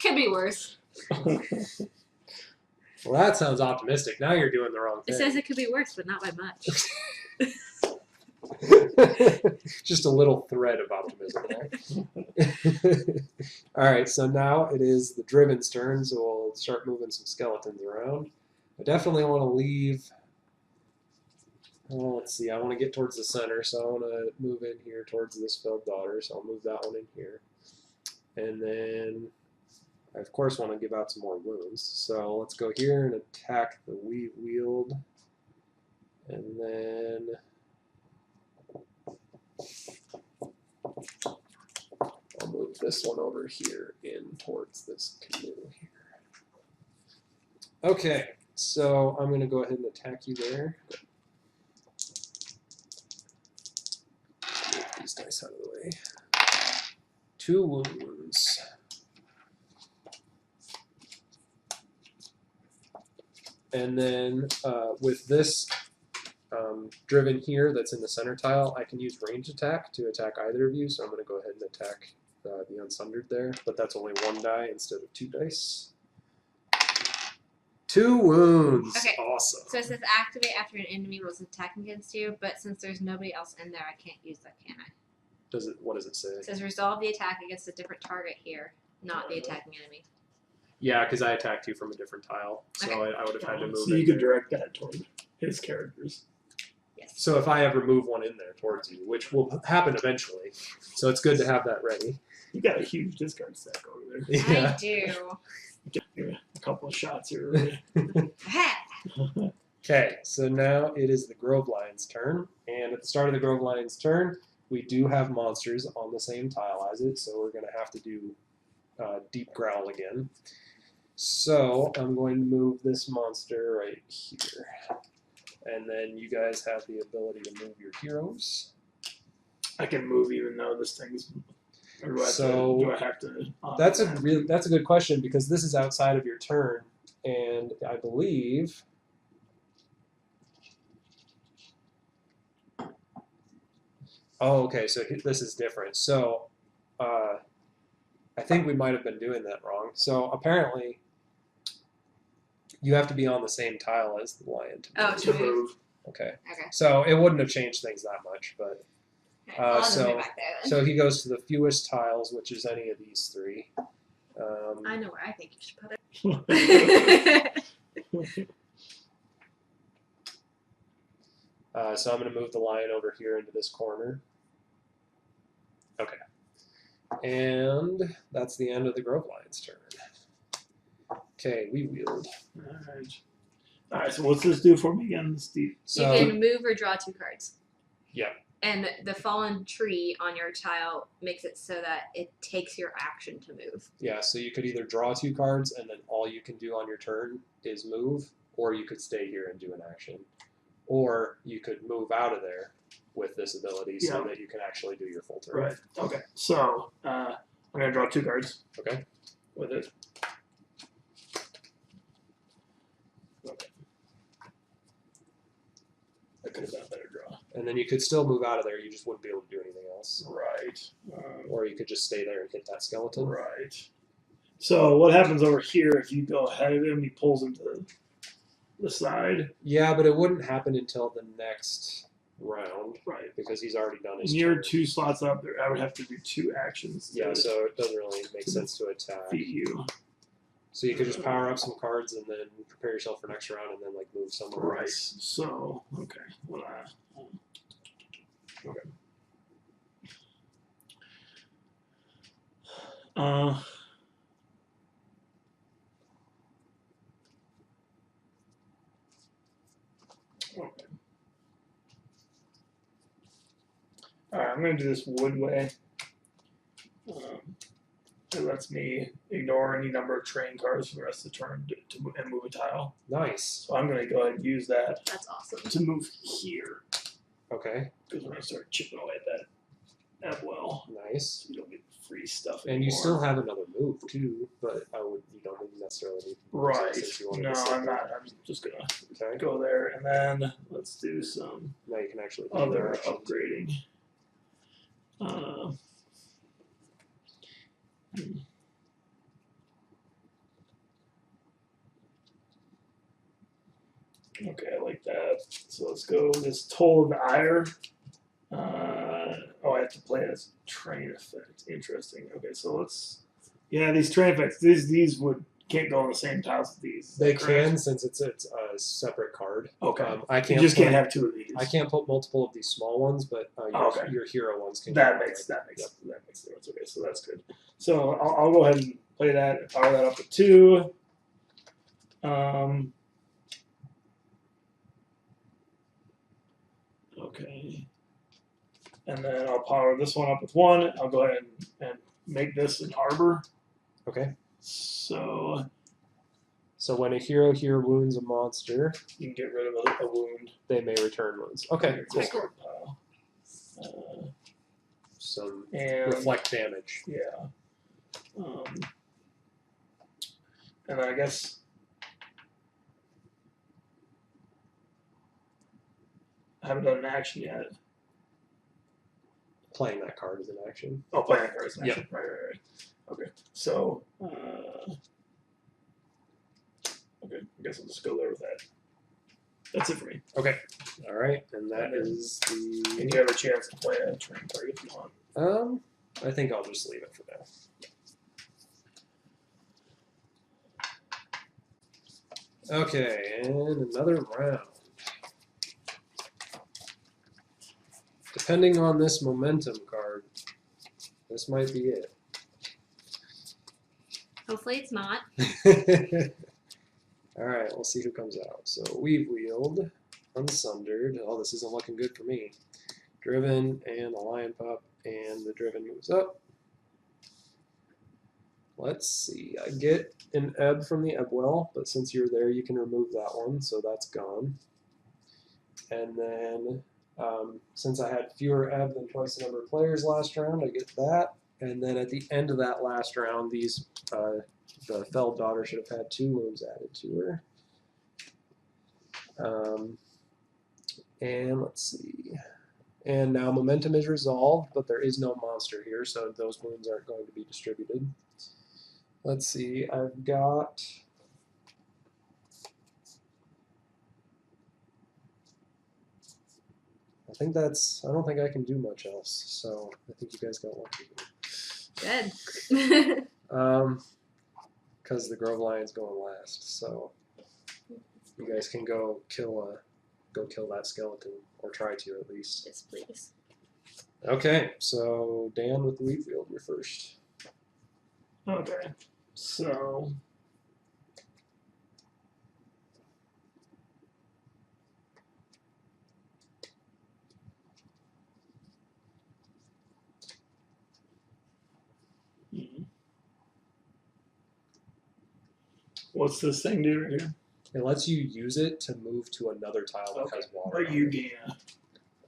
B: Could be worse.
A: Well, that sounds optimistic. Now you're doing the wrong
B: It
A: thing.
B: says it could be worse, but not by much.
A: Just a little thread of optimism there. All right, so now it is the Driven's turn, so we'll start moving some skeletons around. I definitely want to leave. Well, let's see. I want to get towards the center, so I want to move in here towards this Felled Daughter, so I'll move that one in here. And then I, of course, want to give out some more wounds. So let's go here and attack the Weave Wield. And then I'll move this one over here in towards this canoe here. Okay, so I'm going to go ahead and attack you there. Move these dice out of the way. 2 wounds. And then with this Driven here that's in the center tile, I can use ranged attack to attack either of you, so I'm going to go ahead and attack the Unsundered there, but that's only 1 die instead of 2 dice. 2 wounds.
B: Okay.
A: Awesome.
B: So it says activate after an enemy was attacking against you, but since there's nobody else in there, I can't use that, can I?
A: What does it say?
B: It says resolve the attack against a different target here, not the attacking enemy.
A: Yeah, because I attacked you from a different tile, so
B: Okay.
A: I would have had to move.
C: So you could direct that toward his characters.
B: Yes.
A: So if I ever move one in there towards you, which will happen eventually, so it's good to have that ready.
C: You got a huge discard stack over there.
B: I do.
C: Get a couple of shots here.
A: Okay, so now it is the Grove Lion's turn, and at the start of the Grove Lion's turn, we do have monsters on the same tile as it, so we're going to have to do Deep Growl again. So I'm going to move this monster right here. And then you guys have the ability to move your heroes.
C: I can move even though this thing's. Or do I have to?
A: That's a good question because this is outside of your turn, and I believe. Oh, okay. So this is different. So, I think we might have been doing that wrong. So apparently, you have to be on the same tile as the lion to move. Okay.
B: Okay.
A: So it wouldn't have changed things that much, but
B: I'll just move back there then.
A: so he goes to the fewest tiles, which is any of these 3.
B: I know where I think you should put it.
A: So I'm going to move the lion over here into this corner. Okay. And that's the end of the Grove Lion's turn. Okay, we wield.
C: All right. So what's this do for me again, Steve?
A: So,
B: you can move or draw 2 cards.
A: Yeah.
B: And the fallen tree on your tile makes it so that it takes your action to move.
A: Yeah, so you could either draw 2 cards and then all you can do on your turn is move, or you could stay here and do an action. Or you could move out of there with this ability so that you can actually do your full turn.
C: Right. Okay. So I'm gonna draw 2 cards.
A: Okay.
C: With it. Okay. I could have done a better draw.
A: And then you could still move out of there. You just wouldn't be able to do anything else.
C: Right.
A: Or you could just stay there and hit that skeleton.
C: Right. So what happens over here if you go ahead of him? He pulls him to the side.
A: Yeah, but it wouldn't happen until the next round.
C: Right.
A: Because he's already done his
C: And you're
A: turn.
C: 2 slots up there. I would have to do 2 actions.
A: Yeah, so it doesn't really make sense to attack.
C: Beat you.
A: So you could just power up some cards and then prepare yourself for next round and then like move somewhere
C: Right.
A: else.
C: So okay. Well, okay. Okay. Alright, I'm going to do this wood way. It lets me ignore any number of train cards for the rest of the turn and move a tile.
A: Nice.
C: So I'm going to go ahead and use that.
B: That's awesome.
C: To move here.
A: Okay.
C: Because we're going to start chipping away at that well.
A: Nice.
C: So you don't get free stuff
A: anymore. And you still have another move too, but you don't necessarily need to
C: right.
A: Since you
C: no, I'm not. I'm just going to go there. And then let's do some
A: now you can actually do
C: other upgrading. Okay, I like that. So let's go this Toll of the Ire. I have to play as train effect. Interesting. Okay, so let's. Yeah, these train effects. These can't go on the same tiles as these.
A: They can since it's a separate card.
C: Okay.
A: I can't.
C: You just can't have two of these.
A: I can't put multiple of these small ones, but your hero ones can.
C: That makes sense. Okay, so that's good. So I'll go ahead and play that and power that up to 2. Okay. And then I'll power this one up with 1. I'll go ahead and make this an arbor.
A: Okay.
C: So
A: when a hero here wounds a monster,
C: you can get rid of a wound.
A: They may return wounds. Okay.
C: Cool.
A: Some reflect damage.
C: Yeah. And then I guess I haven't done an action yet.
A: Playing that card is an action.
C: Oh, playing that card is an action.
A: Yep.
C: Right. Okay. So, okay. I guess I'll just go there with that. That's it for me.
A: Okay. All right. And that is the.
C: And you have a chance to play a train card if you want.
A: I think I'll just leave it for now. Okay, and another round. Depending on this momentum card, this might be it.
B: Hopefully it's not.
A: Alright, we'll see who comes out. So we've wheeled, unsundered. Oh, this isn't looking good for me. Driven and a lion pup, and the driven moves up. Let's see. I get an ebb from the ebb well, but since you're there, you can remove that one, so that's gone. And then, since I had fewer ebb than twice the number of players last round, I get that. And then at the end of that last round, these the felled daughter should have had 2 wounds added to her. And let's see. And now momentum is resolved, but there is no monster here, so those wounds aren't going to be distributed. Let's see, I've got... I don't think I can do much else, so I think you guys got lucky.
B: Good.
A: Because the Grove Lion's going last, so you guys can go kill that skeleton, or try to at least.
B: Yes, please.
A: Okay, so Dan with the wheat field, you're first.
C: Okay, so what's this thing do right here?
A: It lets you use it to move to another tile that has water.
C: But you gain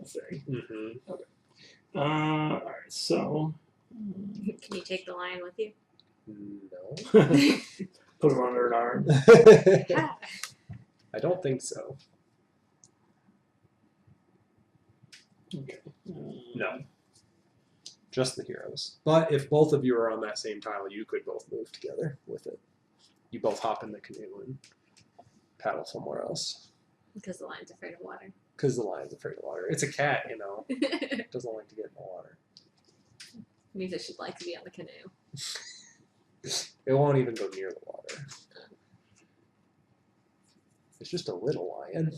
C: a thing.
A: Mm-hmm.
C: Okay. All right. So.
B: Can you take the lion with you?
A: No.
C: Put him under an arm.
A: I don't think so.
C: Okay.
A: No. Just the heroes. But if both of you are on that same tile, you could both move together with it. You both hop in the canoe and paddle somewhere else.
B: Because the lion's afraid of water.
A: Because the lion's afraid of water. It's a cat, you know. It doesn't like to get in the water.
B: Means it should like to be on the canoe.
A: It won't even go near the water. It's just a little lion.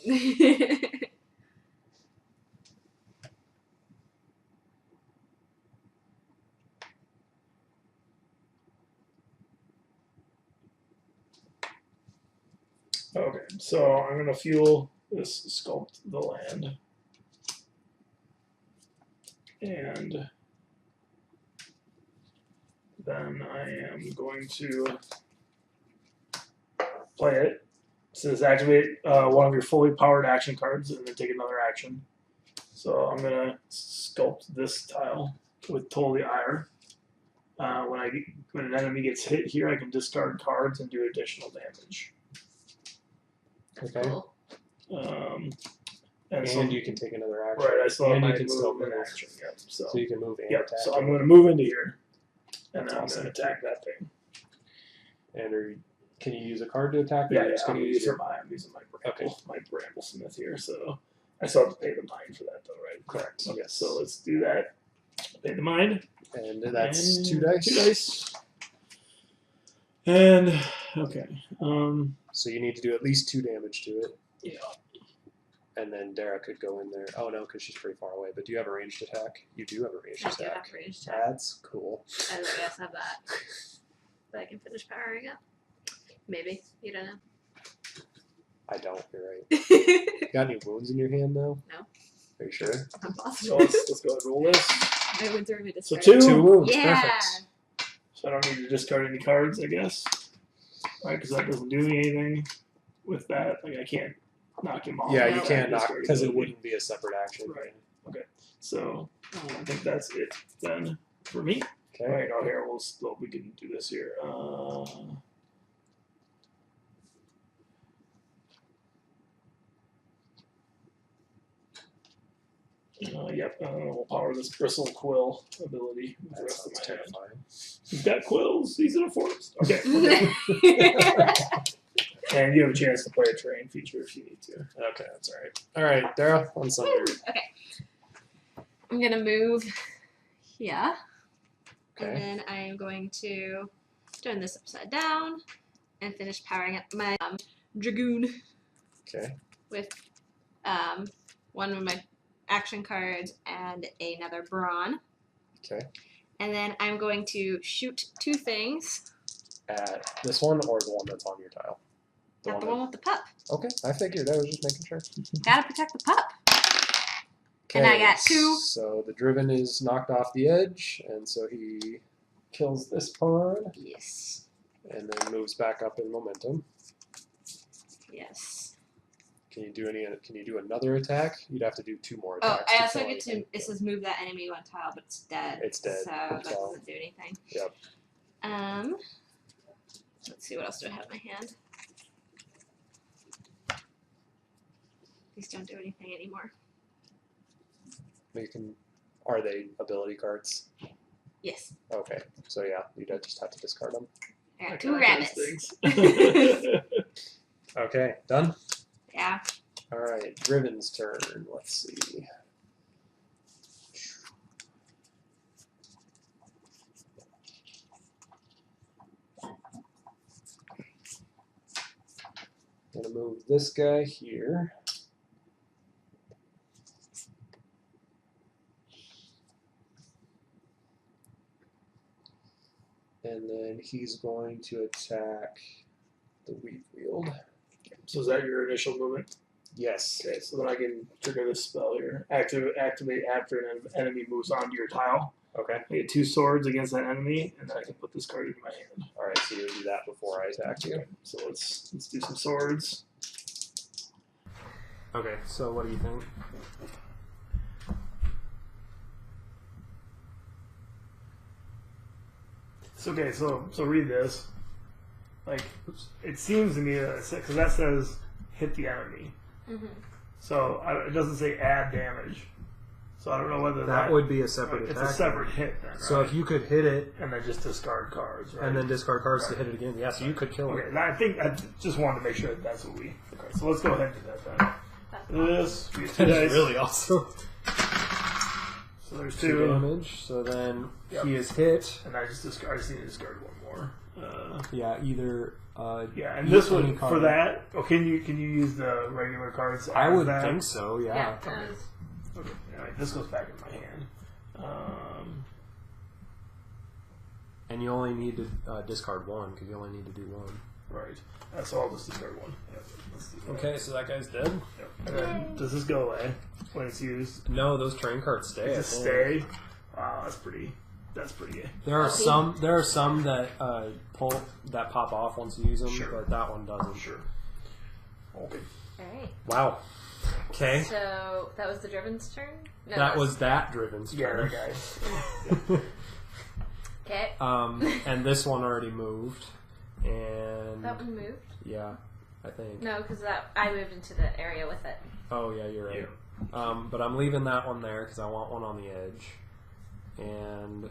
C: Okay, so I'm gonna fuel this sculpt the land. And then I am going to play it. It says activate one of your fully powered action cards and then take another action. So I'm going to sculpt this tile with Toll the Ire. When an enemy gets hit here, I can discard cards and do additional damage.
A: Okay.
B: Cool.
A: And
C: so,
A: you can take another action.
C: Right, I still have
A: and
C: my
A: you can still
C: move
A: move.
C: in action. Yep. So
A: you can move and
C: yep.
A: attack.
C: So I'm going to move into here, and then I'm
A: Awesome.
C: going to attack that thing.
A: And can you use a card to attack?
C: Yeah,
A: or just
C: I'm
A: gonna use
C: using my Bramblesmith here. So I still have to pay the mine for that, though, right?
A: Correct.
C: Okay,
A: Yes.
C: so let's do that. Pay the mine.
A: And that's
C: And
A: 2 dice.
C: 2 dice. And okay.
A: So you need to do at least 2 damage to it.
C: Yeah.
A: And then Dara could go in there. Oh no, because she's pretty far away. But do you have a ranged attack? You do have a ranged
B: I do
A: attack.
B: have ranged attack.
A: That's cool.
B: I don't guess have that. But I can finish powering up. Maybe. You don't know.
A: I don't. You're right. Got any wounds in your hand though?
B: No.
A: Are you sure?
B: I'm
C: So
B: positive.
C: let's go ahead and roll this.
B: I went through my
C: So
B: discard.
C: 2.
A: 2 wounds.
B: Yeah.
A: Perfect.
C: So I don't need to discard any cards, I guess. Right, because that doesn't do me anything with that. Like I can't knock him off.
A: Yeah,
B: No.
A: you can't knock
C: Discard
A: because it
C: ability.
A: wouldn't be a separate action.
C: Right. So I think that's it then for me.
A: Okay.
C: All right, here we can do this here. We'll power this bristle quill ability with the
A: That
C: rest of
A: sounds
C: my hand.
A: terrifying.
C: He's got quills. He's in a forest. Okay. And you have a chance to play a terrain feature if you need to.
A: Okay, that's all right. All right, Dara, on Sunday.
B: Okay. I'm gonna move here. And
A: Okay.
B: then I am going to turn this upside down and finish powering up my Dragoon
A: Okay.
B: with one of my action cards and another Brawn.
A: Okay.
B: And then I'm going to shoot 2 things
A: At this one or the one that's on your tile?
B: at the one with the pup.
A: Okay, I figured. I was just making sure.
B: Gotta protect the pup. And I got 2.
A: So the Driven is knocked off the edge, and so he kills this pawn,
B: Yes.
A: and then moves back up in momentum.
B: Yes.
A: Can you do another attack? You'd have to do 2 more
B: Oh,
A: attacks.
B: I also
A: kill
B: get to.
A: anything.
B: It says move that enemy 1 tile, but it's dead.
A: It's dead.
B: So that
A: So-
B: doesn't do anything.
A: Yep.
B: Let's see, what else do I have in my hand? These don't do anything anymore.
A: You can. Are they ability cards?
B: Yes.
A: Okay. So yeah, you'd just have to discard them.
B: I got
C: Okay,
B: 2
C: those
B: rabbits.
C: things.
A: Okay, done.
B: Yeah.
A: All right, Driven's turn. Let's see. Gonna move this guy here. And then he's going to attack the wheat field.
C: So is that your initial movement?
A: Yes.
C: Okay, so then I can trigger this spell here. Activate after an enemy moves onto your tile.
A: Okay.
C: I get 2 swords against that enemy, and then I can put this card into my hand.
A: All right. So you would do that before I attack you.
C: So let's do some swords.
A: Okay. So what do you think?
C: So okay, so read this. Like, it seems to me because that says hit the enemy.
B: Mm-hmm.
C: So it doesn't say add damage. So I don't know whether
A: That would be a separate
C: it's
A: attack.
C: a separate hit then, right?
A: So if you could hit it
C: and then just discard cards, right?
A: and then discard cards to
C: Right.
A: hit it again, yeah, so you could kill
C: Okay,
A: it.
C: and I think I just wanted to make sure that's what we. Okay, so let's go ahead and do that then. This we get 2
A: That's
C: dice.
A: really awesome.
C: So there's
A: 2
C: 2,
A: damage. So then
C: Yep.
A: he is hit.
C: and I just need to discard 1 more.
A: Yeah, either.
C: Yeah, and
A: eat
C: this
A: any
C: one
A: card.
C: for that. Oh, can you use the regular cards?
A: I
C: as
A: would
C: that?
A: think so. Yeah.
B: it does.
C: Okay, all right, this goes back in my hand.
A: And you only need to discard 1 because you only need to do 1.
C: Right. So I'll just discard 1. Yep, let's do
A: Okay, so that guy's dead?
C: And then, does this go away when it's used?
A: No, those train cards stay.
C: Does it stay? Wow, that's pretty good.
A: There are some that pop off once you use them, but that one doesn't.
C: Sure. Okay.
B: Alright.
A: Wow. Okay.
B: So that was the Driven's turn? No,
A: that was that Driven's
C: Yeah,
A: turn.
C: that guy.
B: Okay.
A: And this one already moved. And
B: That one moved?
A: yeah, I think.
B: No, because I moved into the area with it.
A: Oh yeah, you're right. But I'm leaving that one there because I want one on the edge. And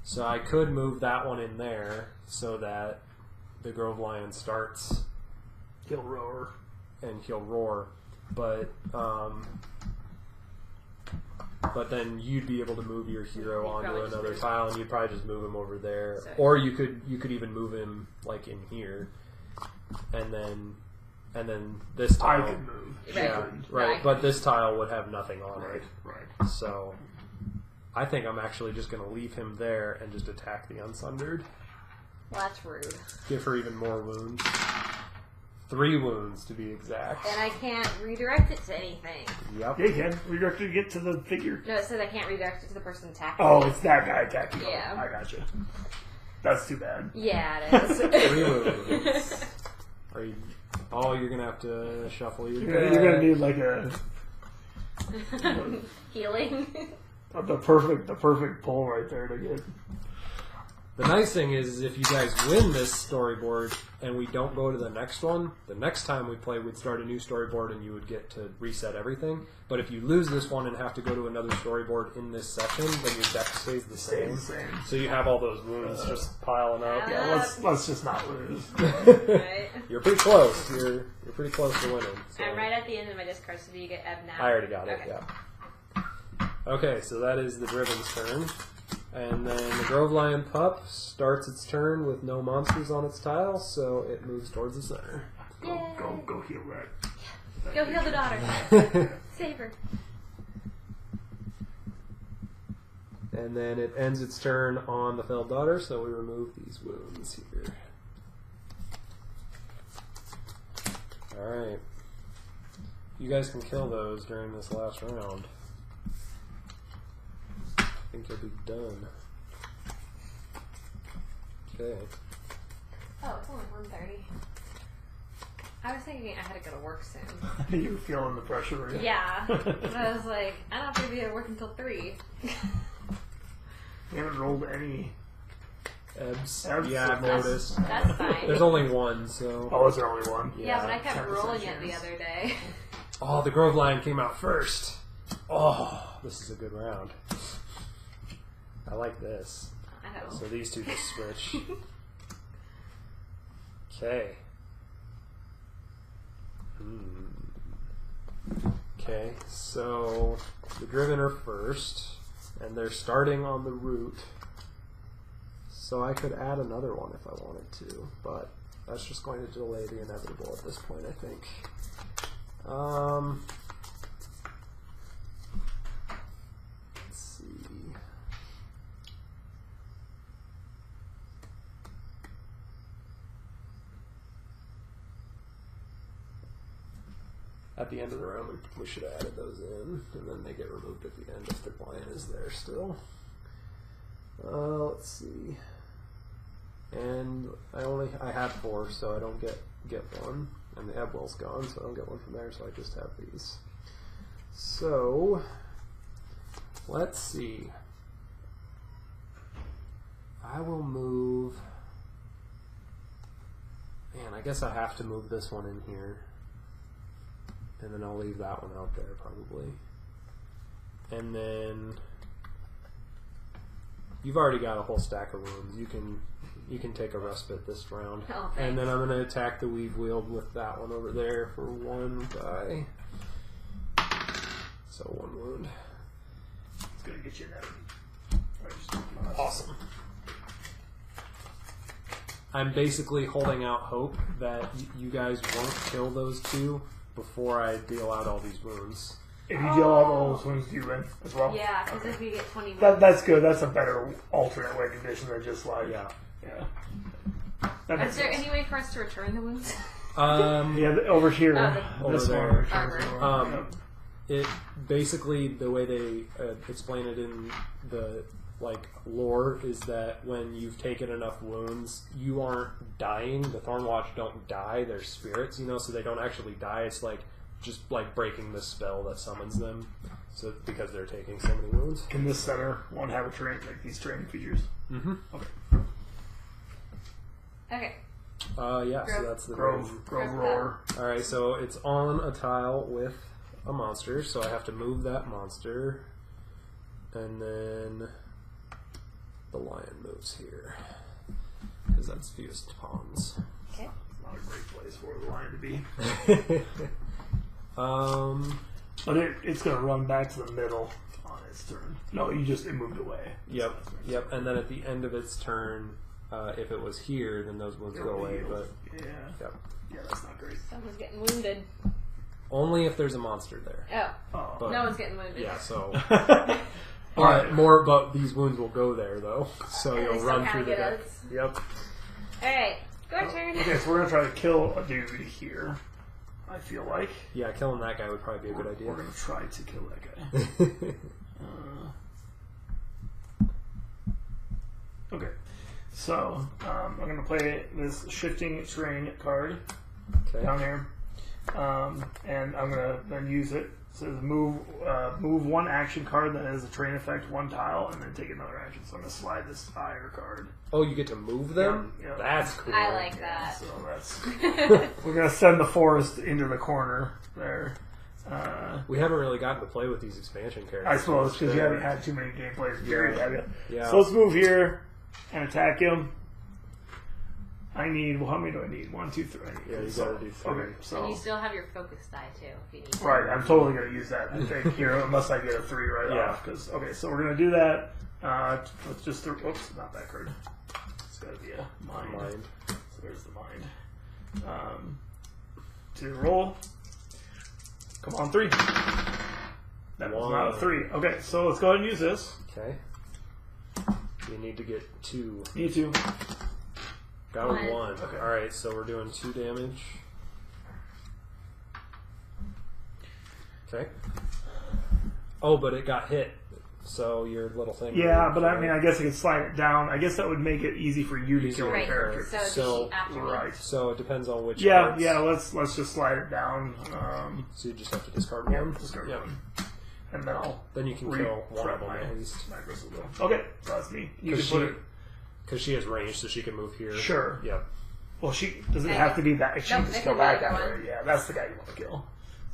A: so I could move that one in there so that the Grove Lion starts.
C: He'll roar.
A: And he'll roar. But then you'd be able to move your hero onto another tile, and you'd probably just move him over there.
B: Sorry.
A: Or you could even move him like in here, and then this tile.
C: I could move.
A: Yeah, right.
B: Right.
A: But this tile would have nothing on it.
C: Right.
A: So I think I'm actually just going to leave him there and just attack the Unsundered.
B: Well, that's rude.
A: Give her even more wounds. 3 wounds to be exact.
B: And I can't redirect it to anything.
A: Yep.
C: Yeah, you can. Redirect it to get to the figure.
B: No, it says I can't redirect it to the person attacking.
C: Oh, it's that guy attacking.
B: Yeah.
C: I gotcha. That's too bad.
B: Yeah, it is.
A: 3 wounds. Are you? Oh, you're gonna have to shuffle your deck.
C: You're gonna need like a
B: Healing.
C: the perfect pull right there to get.
A: The nice thing is if you guys win this storyboard and we don't go to the next one, the next time we play, we'd start a new storyboard and you would get to reset everything. But if you lose this one and have to go to another storyboard in this session, then your deck stays the same. So you have all those wounds just piling up.
C: Yeah, let's just not lose.
B: Right.
A: You're pretty close. You're pretty close to winning. So.
B: I'm right at the end of my discard, so do you get ebb now?
A: I already got it,
B: Okay.
A: yeah. Okay, so that is the Driven's turn. And then the Grove Lion Pup starts its turn with no monsters on its tile, so it moves towards the center.
C: Go heal that.
B: Go heal the daughter. Save her.
A: And then it ends its turn on the Felled Daughter, so we remove these wounds here. Alright. You guys can kill those during this last round. I think you'll be done. Okay.
B: Oh, it's only 1:30. I was thinking I had to go to work soon.
C: I think you were feeling the pressure. Right?
B: Yeah. But I was like, I don't have to be at work until 3.
C: You haven't rolled any.
A: Ebbs.
C: Ebbs,
A: Yeah, I've
C: that's-
A: noticed.
B: That's fine.
A: There's only one, so...
C: Oh, is there only one?
B: Yeah, but I kept
C: 10%
B: rolling it the
C: chance.
B: other day.
A: Oh, the Grove Lion came out first. Oh, this is a good round. I like this.
B: I know.
A: So these two just switch. Okay. Okay, so the Driven are first, and they're starting on the route. So I could add another one if I wanted to, but that's just going to delay the inevitable at this point, I think. Let's see. At the end of the round, we should have added those in, and then they get removed at the end if the lion is there still. Let's see. And I have 4, so I don't get one. And the Ebwell's gone, so I don't get one from there, so I just have these. So, let's see. I will move... Man, I guess I have to move this one in here. And then I'll leave that one out there, probably. And then... You've already got a whole stack of wounds. You can take a respite this round.
B: Oh,
A: and then I'm going to attack the Weave Wield with that one over there for 1 die. So 1 wound.
C: It's gonna get you that.
A: Awesome. I'm basically holding out hope that you guys won't kill those 2 before I deal out all these wounds.
C: If you deal all those wounds, you win as well.
B: Yeah, because if you get 20
C: That's good. That's a better alternate way condition than just like
A: Yeah.
C: That makes
B: Is there
C: sense.
B: any way for us to return the wounds?
C: Yeah, over here.
B: Oh,
C: This
A: over
C: one.
A: there. It basically, the way they explain it in the lore is that when you've taken enough wounds, you aren't dying. The Thornwatch don't die; they're spirits, so they don't actually die. It's just breaking the spell that summons them. So because they're taking so many wounds.
C: Can this center one have these training features?
A: Mm-hmm.
C: Okay.
B: Okay.
A: Yeah. So that's the
C: Grove Roar.
A: All right. So it's on a tile with a monster, so I have to move that monster, and then the lion moves here because that's fused pawns.
B: Okay.
C: Not a great place for the lion to be. But it's going to run back to the middle on its turn. No, it moved away.
A: Yep. And then at the end of its turn, if it was here, then those wounds go away. But
C: yeah, that's not great.
B: Someone's getting wounded.
A: Only if there's a monster there.
B: Oh.
A: But,
B: No one's getting wounded.
A: Yeah. So.
C: Alright.
A: But these wounds will go there though, so
B: And
A: you'll
B: they
A: run
B: still
A: through the
B: kinda
A: deck.
B: get
A: Yep.
B: Alright, your turn.
C: Okay, so we're going to try to kill a dude here, I feel like.
A: Yeah, killing that guy would probably be a good idea.
C: We're going to try to kill that guy. Okay, so I'm going to play this shifting terrain card down here, and I'm going to then use it. It says move one action card that has a terrain effect, one tile, and then take another action. So I'm going to slide this fire card.
A: Oh, you get to move them?
C: Yeah.
A: That's cool.
B: I like that.
C: So that's we're going to send the forest into the corner there.
A: We haven't really gotten to play with these expansion characters.
C: I suppose because you haven't had too many gameplays, Gary, have you?
A: Yeah.
C: So let's move here and attack him. How many do I need? 1, 2, 3.
A: Yeah, you gotta do 3.
C: Okay, so
B: And you still have your focus die too, if you need to.
C: right, I'm totally gonna use that. I think here, unless I get a 3 right off. Because so we're gonna do that. Let's just oops, not that card. It's gotta be a mind. So there's the mind. To roll. Come on, 3. That was not a 3. Okay, so let's go ahead and use this.
A: Okay. You need to get 2.
C: Need to.
A: Got a 1.
C: Okay.
A: Alright, so we're doing 2 damage. Okay. Oh, but it got hit. So your little thing.
C: Yeah, but I guess I could slide it down. I guess that would make it easy for you to kill the
B: Right,
C: character.
B: so after me.
C: Right.
A: So it depends on which.
C: Yeah,
A: cards.
C: yeah. Let's just slide it down.
A: So you just have to discard
C: Yeah,
A: one.
C: discard
A: Yep.
C: one, and then I'll
A: Then you can kill one of them at least.
C: Okay, so that's me. You can put it.
A: Because she has range, so she can move here.
C: Sure.
A: Yep.
C: Well, she doesn't have to be that. If she
B: Nope,
C: can just
B: it
C: kill
B: can
C: that
B: be either
C: guy.
B: one.
C: Yeah, that's the guy you want to kill.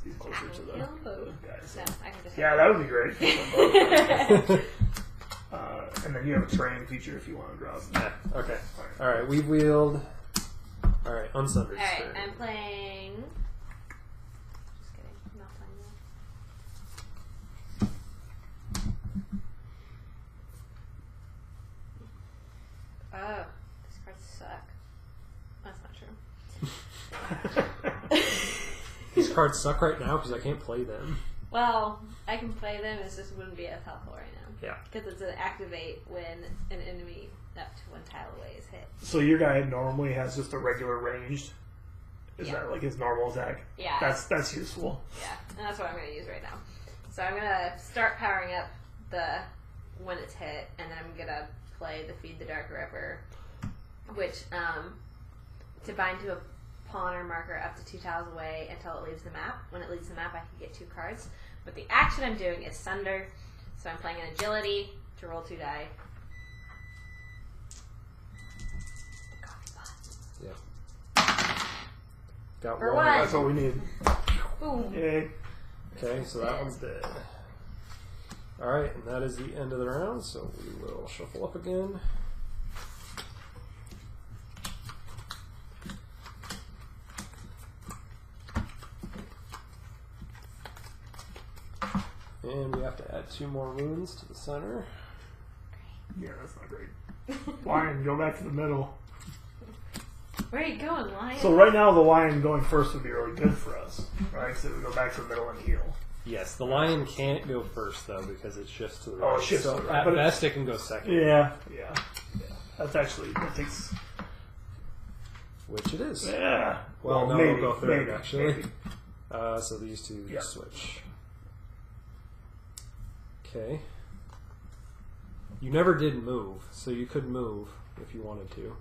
C: He's closer to the
B: Kill both.
C: guys.
B: No, I can just
C: Yeah, that would be great. And then you have a train feature if you want to draw.
A: Yeah. Okay. All right. We've wheeled. All right. Unsundered.
B: Alright, I'm playing. Just kidding. I'm not playing that. Oh, these cards suck. That's not true.
A: These cards suck right now because I can't play them.
B: Well, I can play them, it just wouldn't be as helpful right now.
A: Yeah.
B: Because it's an activate when an enemy up to 1 tile away is hit.
C: So your guy normally has just a regular ranged. Is
B: Yeah.
C: that like his normal attack?
B: Yeah.
C: That's useful.
B: Yeah, and that's what I'm going to use right now. So I'm going to start powering up the when it's hit, and then I'm going to play the Feed the Dark River, which to bind to a pawn or marker up to 2 tiles away until it leaves the map. When it leaves the map, I can get 2 cards. But the action I'm doing is Sunder, so I'm playing an agility to roll 2 die.
A: Yeah. Got
B: For
A: one.
B: one.
C: That's what we need.
B: Boom.
C: Yay.
A: Okay, so that one's dead. All right, and that is the end of the round. So we will shuffle up again. And we have to add 2 more runes to the center.
C: Yeah, that's not great. Lion, go back to the middle.
B: Where are you going, Lion?
C: So right now the lion going first would be really good for us, right? So we go back to the middle and heal.
A: Yes, the lion can't go first though because it shifts to the right.
C: Oh, it shifts
A: so
C: to the right,
A: at
C: but
A: best it can go second.
C: Yeah. That's actually that takes.
A: Which it is.
C: Yeah.
A: Well, no,
C: maybe,
A: we'll go third,
C: maybe,
A: actually.
C: maybe.
A: So these two
C: Yeah.
A: switch. Okay. You never did move, so you could move if you wanted to.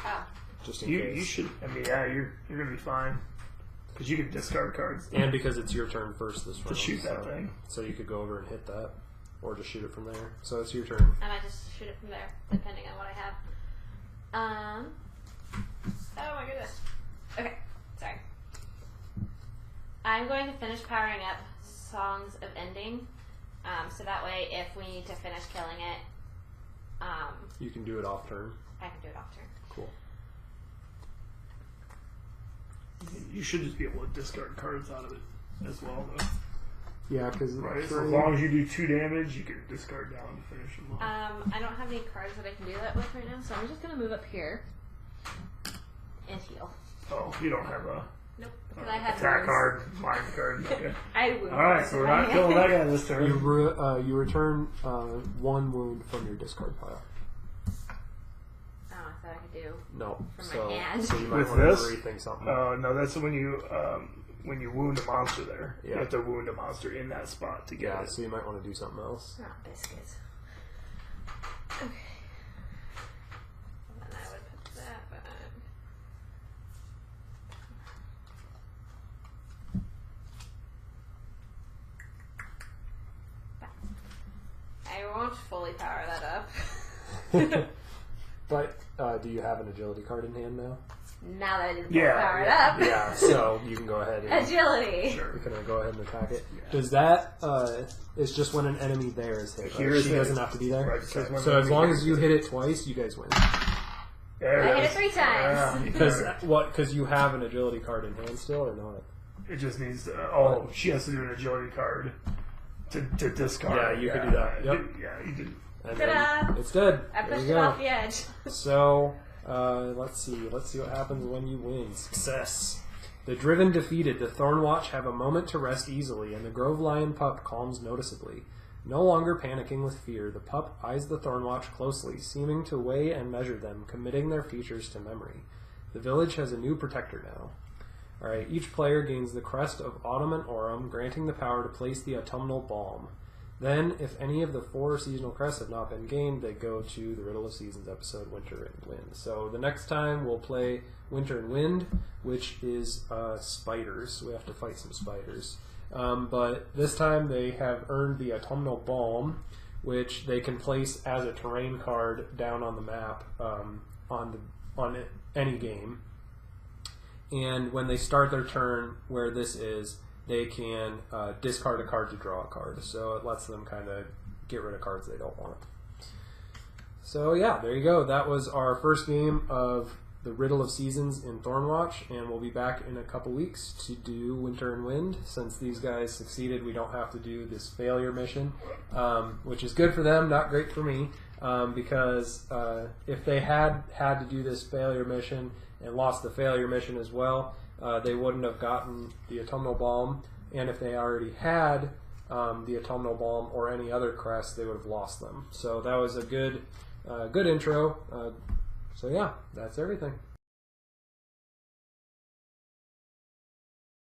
B: Oh.
A: Just in
C: You
A: case.
C: should. I mean, yeah, you're gonna be fine because you can discard cards
A: And because it's your turn first this round.
C: to shoot that thing.
A: So you could go over and hit that. Or just shoot it from there. So it's your turn.
B: I might just shoot it from there, depending on what I have. Oh my goodness. Okay, sorry. I'm going to finish powering up Songs of Ending. So that way, if we need to finish killing it,
A: You can do it off turn.
B: I can do it off turn.
A: Cool.
C: You should just be able to discard cards out of it as well, though.
A: Yeah, because
C: Right. So as long as you do 2 damage, you can discard down to finish them off.
B: I don't have any cards that I can do that with right now, so I'm just going to move up here and heal.
C: Oh, you don't have a
B: Nope, because I have
C: attack
B: wounds.
C: card, mind card. Okay.
B: I wound.
C: All right, so we're not killing that guy this turn.
A: you return 1 wound from your discard pile.
B: Oh, I thought I could do.
A: No.
B: From my hand.
A: So you might
C: With
A: want to
C: this?
A: rethink something.
C: No, that's when you wound a monster there.
A: Yeah.
C: You have to wound a monster in that spot to get
A: Yeah,
C: it.
A: so you might want to do something else.
B: Not biscuits. Okay. And then I would put that button. I won't fully power that up.
A: But do you have an agility card in hand now?
B: Now that I didn't
C: Yeah,
B: power it
C: yeah,
B: up.
A: Yeah, so you can go ahead and
B: Agility.
C: Sure.
A: you can go ahead and attack it.
C: Yeah.
A: Does that it's just when an enemy there is hit?
C: Here
A: Right?
C: is
A: She
C: hit.
A: doesn't have to be there.
C: Right, because when
A: So
C: the
A: as long
C: enemy
A: as you
C: hits
A: hit it twice, you guys win.
C: There
B: I hit
C: is.
B: it 3 times.
C: Yeah.
A: Because you have an agility card in hand still or not?
C: It just needs to. She has to do an agility card to discard.
A: Yeah, you could do that. Yep.
C: Yeah, you did.
A: And
B: Ta-da!
A: then it's dead.
B: I
A: There
B: pushed
A: you
B: it
A: go.
B: off the edge.
A: So, let's see what happens when you win. Success. The driven defeated, the Thornwatch have a moment to rest easily, and the Grove Lion pup calms noticeably. No longer panicking with fear, the pup eyes the Thornwatch closely, seeming to weigh and measure them, committing their features to memory. The village has a new protector now. Alright, each player gains the crest of Autumn and Aurum, granting the power to place the autumnal balm. Then, if any of the 4 seasonal crests have not been gained, they go to the Riddle of Seasons episode, Winter and Wind. So the next time we'll play Winter and Wind, which is spiders. We have to fight some spiders. But this time they have earned the autumnal balm, which they can place as a terrain card down on the map on any game. And when they start their turn, where this is, they can discard a card to draw a card. So it lets them kind of get rid of cards they don't want. So yeah, there you go. That was our first game of the Riddle of Seasons in Thornwatch, and we'll be back in a couple weeks to do Winter and Wind. Since these guys succeeded, we don't have to do this failure mission, which is good for them, not great for me, because if they had to do this failure mission and lost the failure mission as well, they wouldn't have gotten the autumnal balm, and if they already had the autumnal balm or any other crest, they would have lost them. So that was a good intro. So yeah, that's everything.